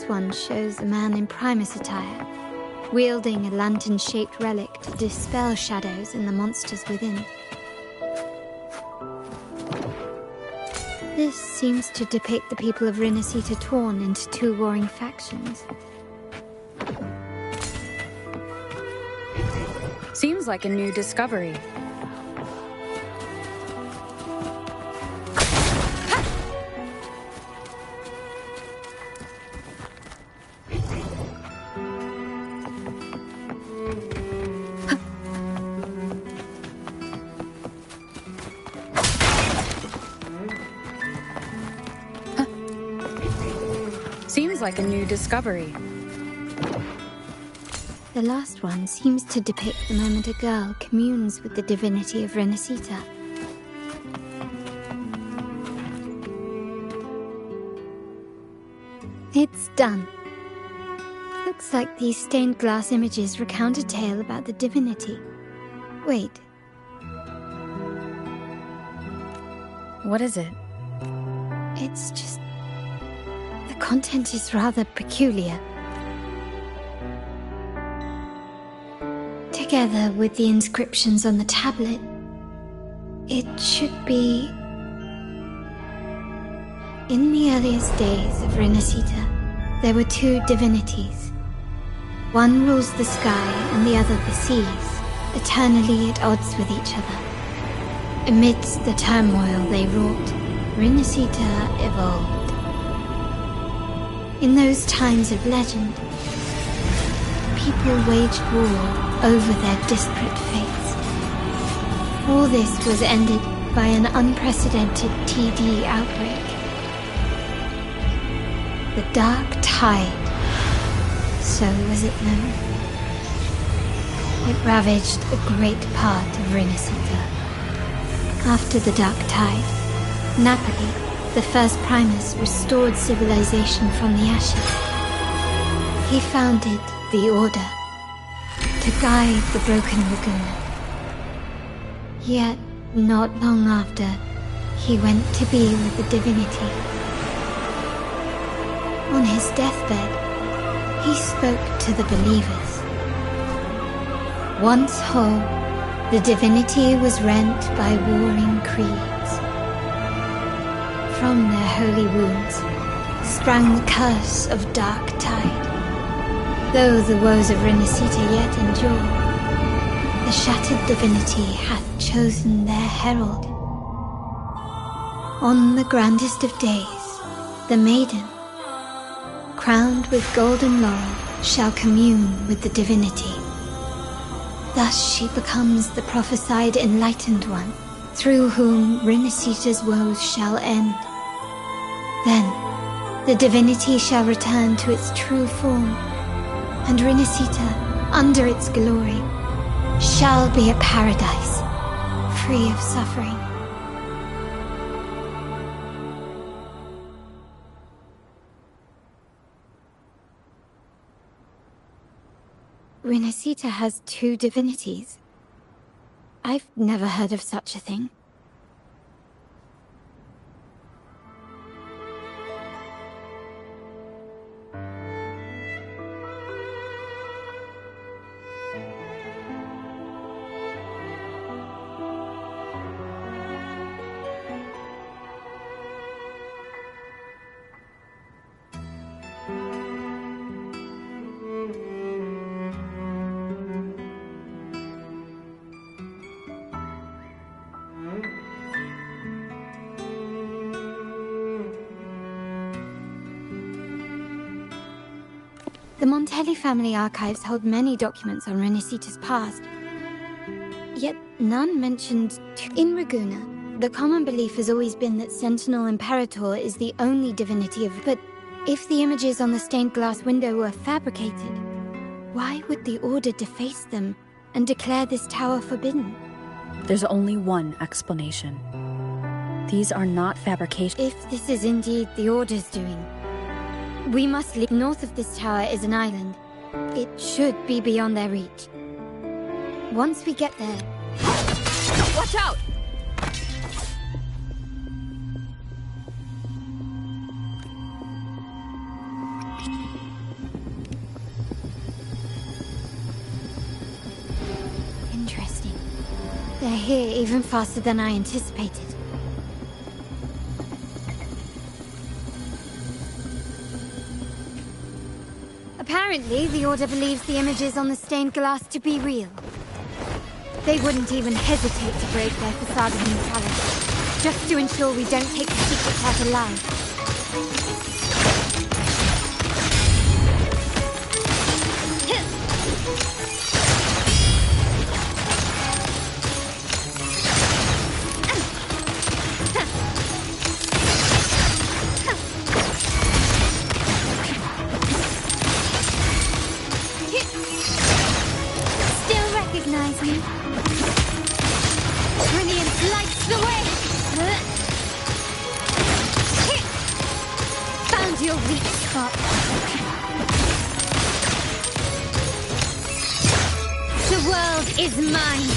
One shows a man in Primus attire, wielding a lantern-shaped relic to dispel shadows and the monsters within. This seems to depict the people of Rinasita torn into two warring factions. Seems like a new discovery. Seems like a new discovery. The last one seems to depict the moment a girl communes with the divinity of Rinasita. It's done. Looks like these stained glass images recount a tale about the divinity. Wait. What is it? It's just... the content is rather peculiar. Together with the inscriptions on the tablet, it should be... In the earliest days of Rinasita, there were two divinities. One rules the sky and the other the seas, eternally at odds with each other. Amidst the turmoil they wrought, Rinascita evolved. In those times of legend, people waged war over their disparate fates. All this was ended by an unprecedented TD outbreak. The Dark Tide, so was it known. It ravaged a great part of Rinascita. After the Dark Tide, Napoli, the first Primus, restored civilization from the ashes. He founded the Order to guide the broken Laguna. Yet, not long after, he went to be with the divinity. On his deathbed, he spoke to the believers. Once whole, the divinity was rent by warring creeds. From their holy wounds sprang the curse of Dark Tide. Though the woes of Rinascita yet endure, the shattered divinity hath chosen their herald. On the grandest of days, the maiden, crowned with golden laurel, shall commune with the divinity. Thus she becomes the prophesied enlightened one, through whom Rinascita's woes shall end. Then, the divinity shall return to its true form, and Rinascita, under its glory, shall be a paradise, free of suffering. Rinascita has two divinities. I've never heard of such a thing. The Montelli family archives hold many documents on Rinascita's past, yet none mentioned in Ragusa. The common belief has always been that Sentinel Imperator is the only divinity of... But if the images on the stained glass window were fabricated, why would the Order deface them and declare this tower forbidden? There's only one explanation. These are not fabrications. If this is indeed the Order's doing, we must leave. North of this tower is an island. It should be beyond their reach. Once we get there... Watch out! Interesting. They're here even faster than I anticipated. Apparently, the Order believes the images on the stained glass to be real. They wouldn't even hesitate to break their facade of neutrality, just to ensure we don't take the secrets out alive. Is mine.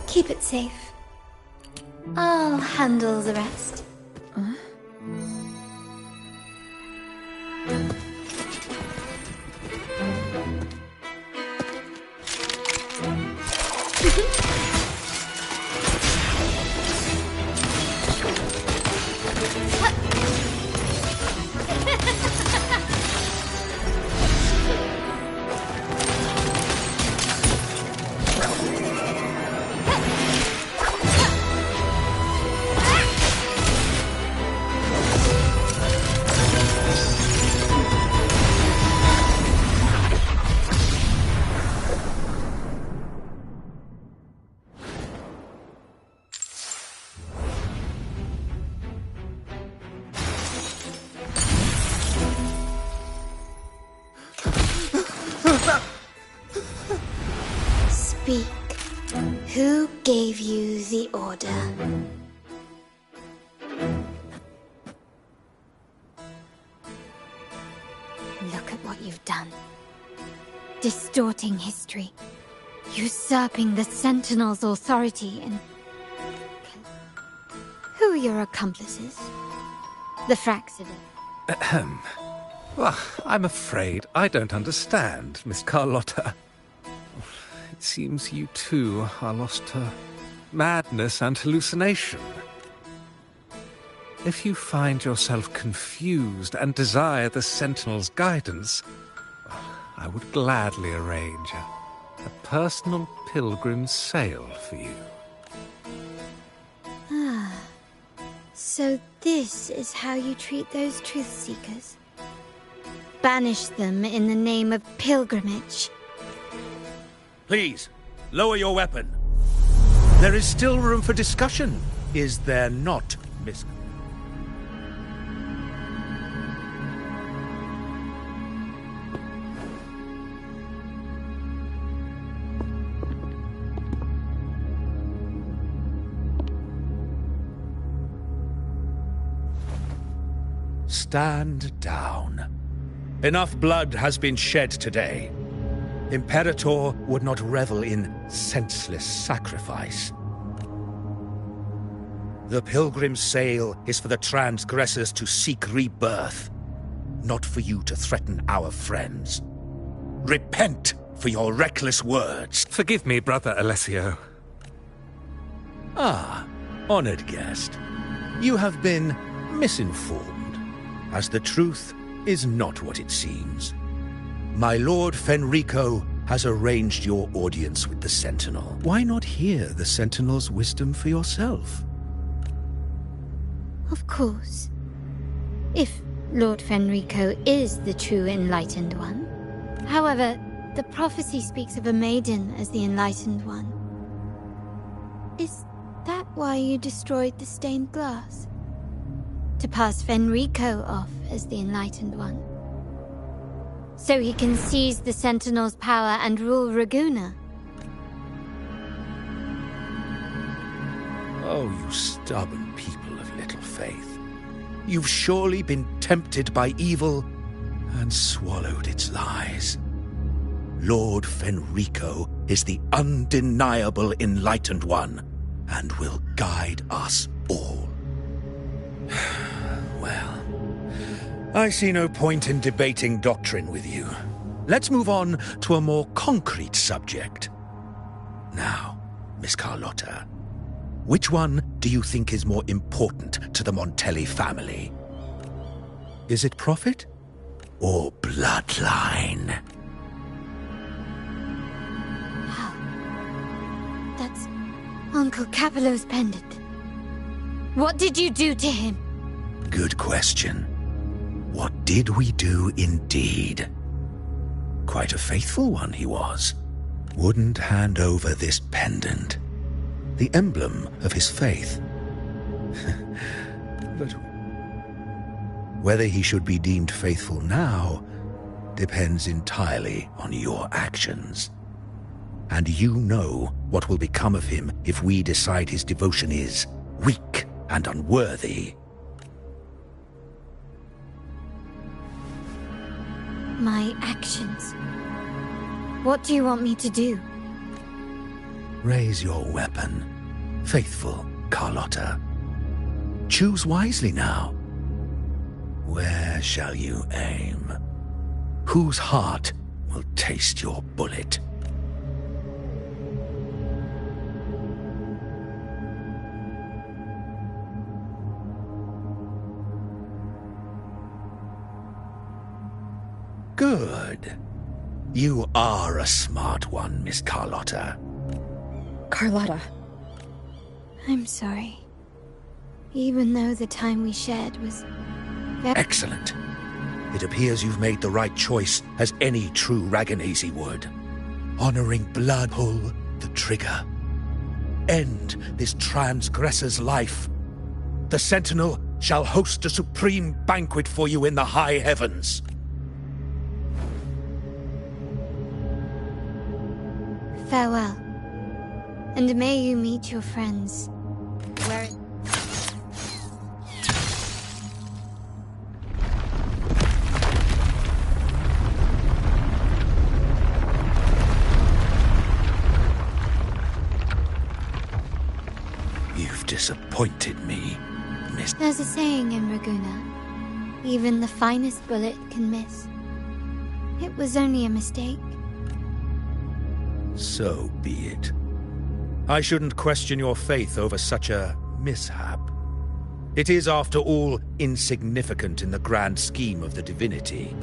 Keep it safe. I'll handle the rest. Speak. Who gave you the order? Look at what you've done. Distorting history. Usurping the Sentinel's authority and... Who are your accomplices? The Fraxidus. Ahem. Well, I'm afraid I don't understand, Miss Carlotta. It seems you too are lost to madness and hallucination. If you find yourself confused and desire the Sentinel's guidance, I would gladly arrange a personal pilgrim's sail for you. Ah. So this is how you treat those truth seekers? Banish them in the name of pilgrimage. Please, lower your weapon. There is still room for discussion, is there not, Miss... Stand down. Enough blood has been shed today. Imperator would not revel in senseless sacrifice. The pilgrim's sail is for the transgressors to seek rebirth, not for you to threaten our friends. Repent for your reckless words. Forgive me, Brother Alessio. Ah, honored guest. You have been misinformed, as the truth is not what it seems. My Lord Fenrico has arranged your audience with the Sentinel. Why not hear the Sentinel's wisdom for yourself? Of course. If Lord Fenrico is the true Enlightened One. However, the prophecy speaks of a maiden as the Enlightened One. Is that why you destroyed the stained glass? To pass Fenrico off as the Enlightened One? So he can seize the Sentinel's power and rule Raguna? Oh, you stubborn people of little faith. You've surely been tempted by evil and swallowed its lies. Lord Fenrico is the undeniable Enlightened One and will guide us all. Well, I see no point in debating doctrine with you. Let's move on to a more concrete subject. Now, Miss Carlotta, which one do you think is more important to the Montelli family? Is it profit or bloodline? That's Uncle Capello's pendant. What did you do to him? Good question. What did we do indeed? Quite a faithful one he was. Wouldn't hand over this pendant, the emblem of his faith. But whether he should be deemed faithful now depends entirely on your actions. And you know what will become of him if we decide his devotion is weak and unworthy. My actions. What do you want me to do? Raise your weapon, faithful Carlotta. Choose wisely now. Where shall you aim? Whose heart will taste your bullet? Good. You are a smart one, Miss Carlotta. Carlotta. I'm sorry. Even though the time we shared was very... Excellent. It appears you've made the right choice, as any true Ragganese would. Honoring blood, pull the trigger. End this transgressor's life. The Sentinel shall host a supreme banquet for you in the high heavens. Farewell. And may you meet your friends where... You've disappointed me, Miss... There's a saying in Raguna. Even the finest bullet can miss. It was only a mistake. So be it. I shouldn't question your faith over such a mishap. It is, after all, insignificant in the grand scheme of the divinity.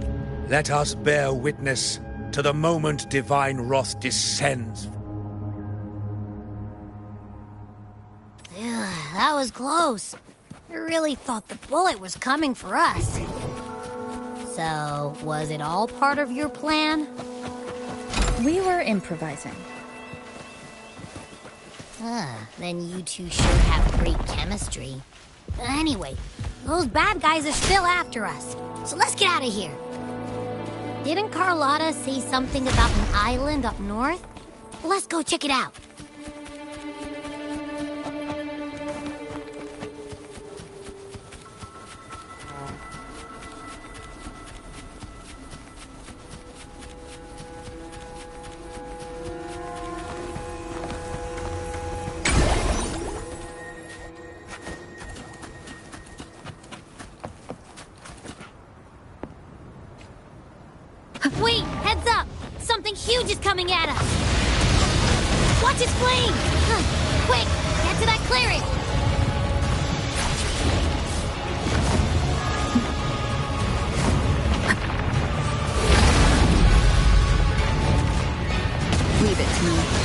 Let us bear witness to the moment divine wrath descends. That was close. I really thought the bullet was coming for us. So, was it all part of your plan? We were improvising. Then you two sure have great chemistry. Anyway, those bad guys are still after us. So let's get out of here. Didn't Carlotta say something about an island up north? Let's go check it out. Wait, heads up! Something huge is coming at us! Watch its flame! Quick, get to that clearing! Leave it to me.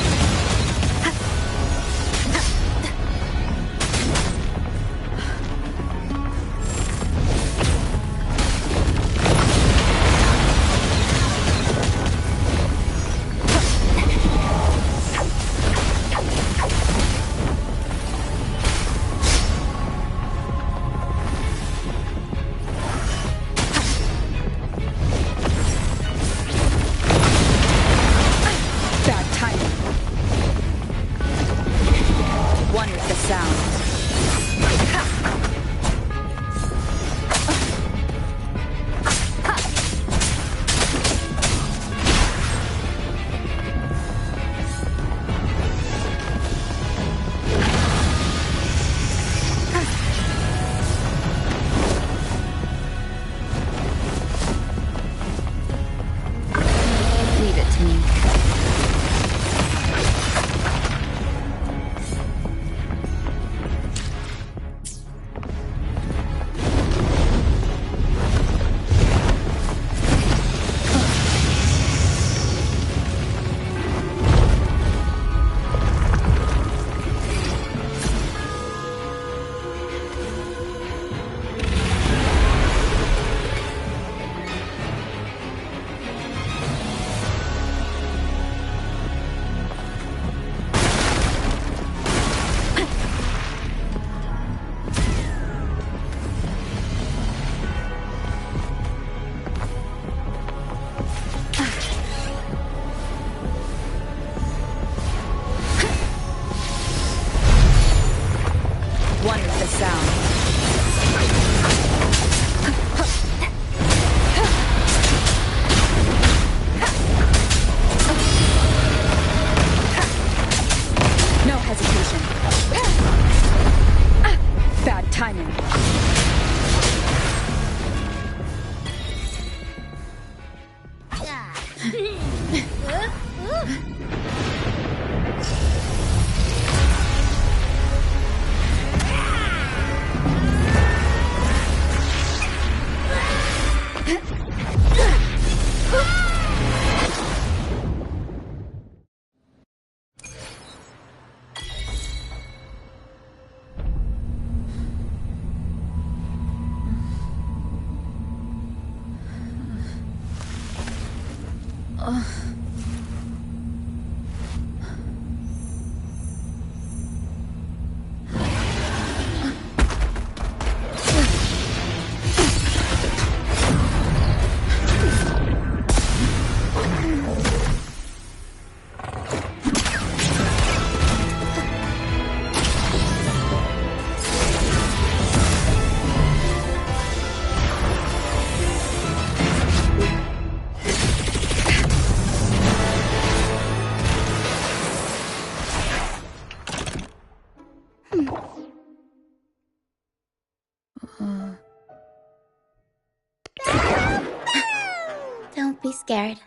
be scared.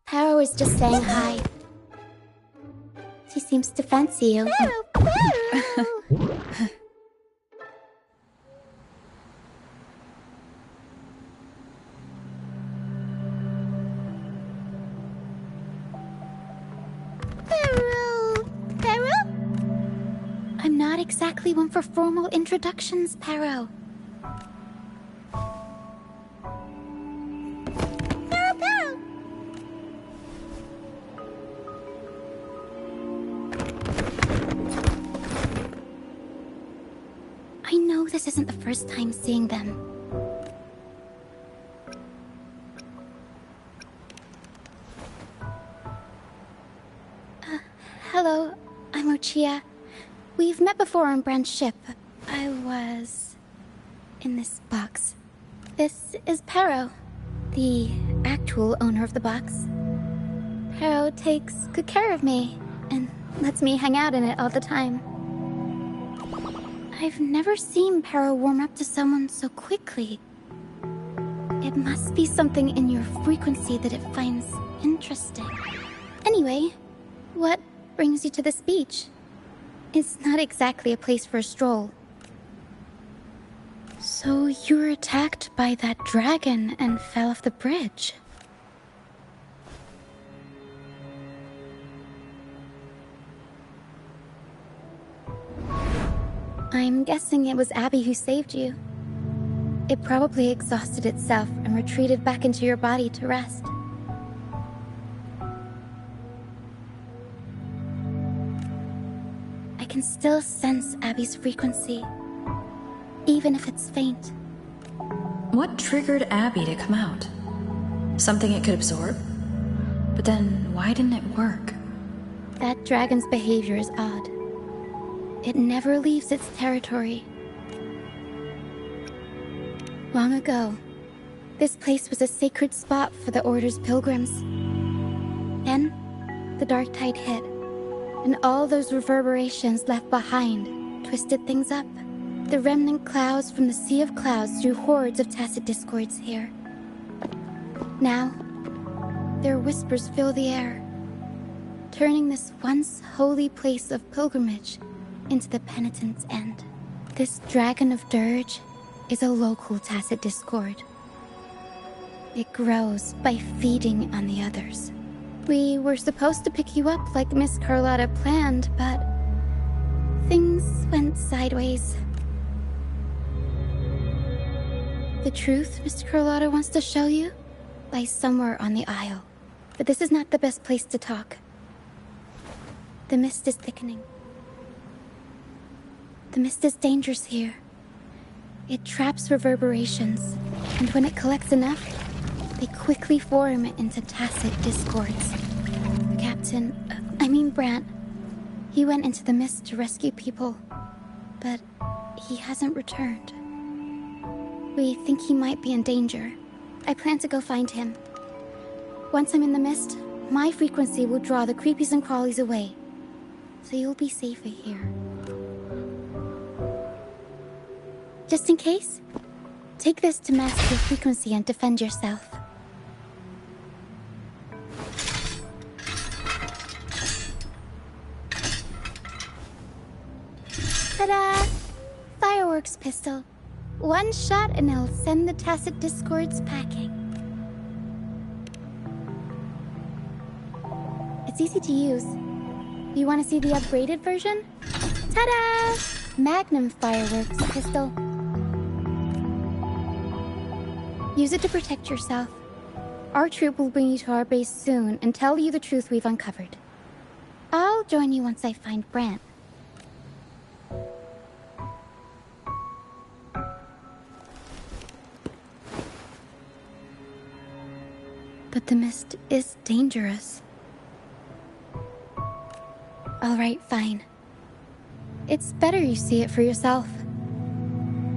Paro is just saying hi. She seems to fancy you. I'm not exactly one for formal introductions, Paro. I know this isn't the first time seeing them. Hello, I'm Ochia. We've met before on Brand's ship. I was in this box. This is Paro, the actual owner of the box. Paro takes good care of me and lets me hang out in it all the time. I've never seen Paro warm up to someone so quickly. It must be something in your frequency that it finds interesting. Anyway, what brings you to this beach? It's not exactly a place for a stroll. So you were attacked by that dragon and fell off the bridge. I'm guessing it was Abby who saved you. It probably exhausted itself and retreated back into your body to rest. I can still sense Abby's frequency, even if it's faint. What triggered Abby to come out? Something it could absorb? But then, why didn't it work? That dragon's behavior is odd. It never leaves its territory. Long ago, this place was a sacred spot for the Order's pilgrims. Then, the dark tide hit, and all those reverberations left behind twisted things up. The remnant clouds from the Sea of Clouds drew hordes of tacit discords here. Now, their whispers fill the air, turning this once holy place of pilgrimage into the penitent's end. This Dragon of Dirge is a local tacit discord. It grows by feeding on the others. We were supposed to pick you up like Miss Carlotta planned, but things went sideways. The truth Mr. Carlotta wants to show you lies somewhere on the Isle, but this is not the best place to talk. The mist is thickening. The mist is dangerous here. It traps reverberations, and when it collects enough, they quickly form into tacit discords. The captain, Brant, he went into the mist to rescue people, but he hasn't returned. We think he might be in danger. I plan to go find him. Once I'm in the mist, my frequency will draw the creepies and crawlies away, so you'll be safer here. Just in case, take this to mask your frequency and defend yourself. Ta-da! Fireworks pistol. One shot and it'll send the tacit discords packing. It's easy to use. You want to see the upgraded version? Ta-da! Magnum fireworks pistol. Use it to protect yourself. Our troop will bring you to our base soon and tell you the truth we've uncovered. I'll join you once I find Brant. But the mist is dangerous. Alright, fine. It's better you see it for yourself.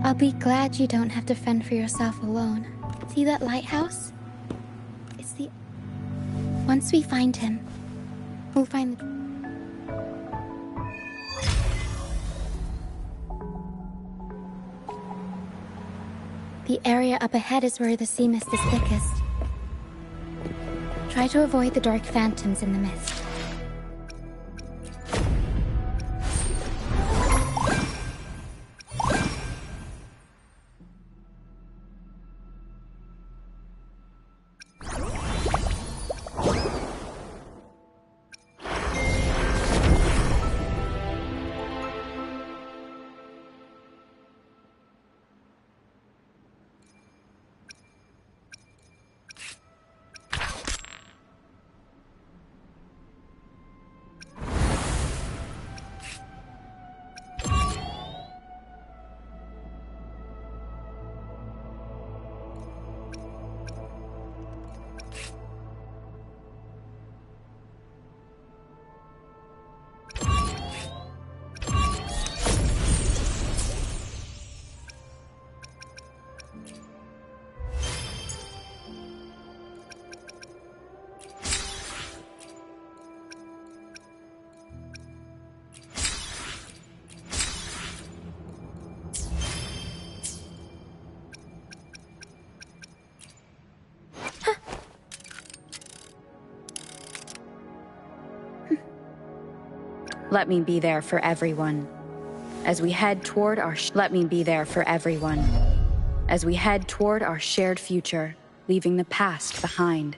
I'll be glad you don't have to fend for yourself alone. See that lighthouse? It's the... Once we find him, we'll find the... The area up ahead is where the sea mist is thickest. Try to avoid the dark phantoms in the mist. Let me be there for everyone. As we head toward our let me be there for everyone. As we head toward our shared future, leaving the past behind.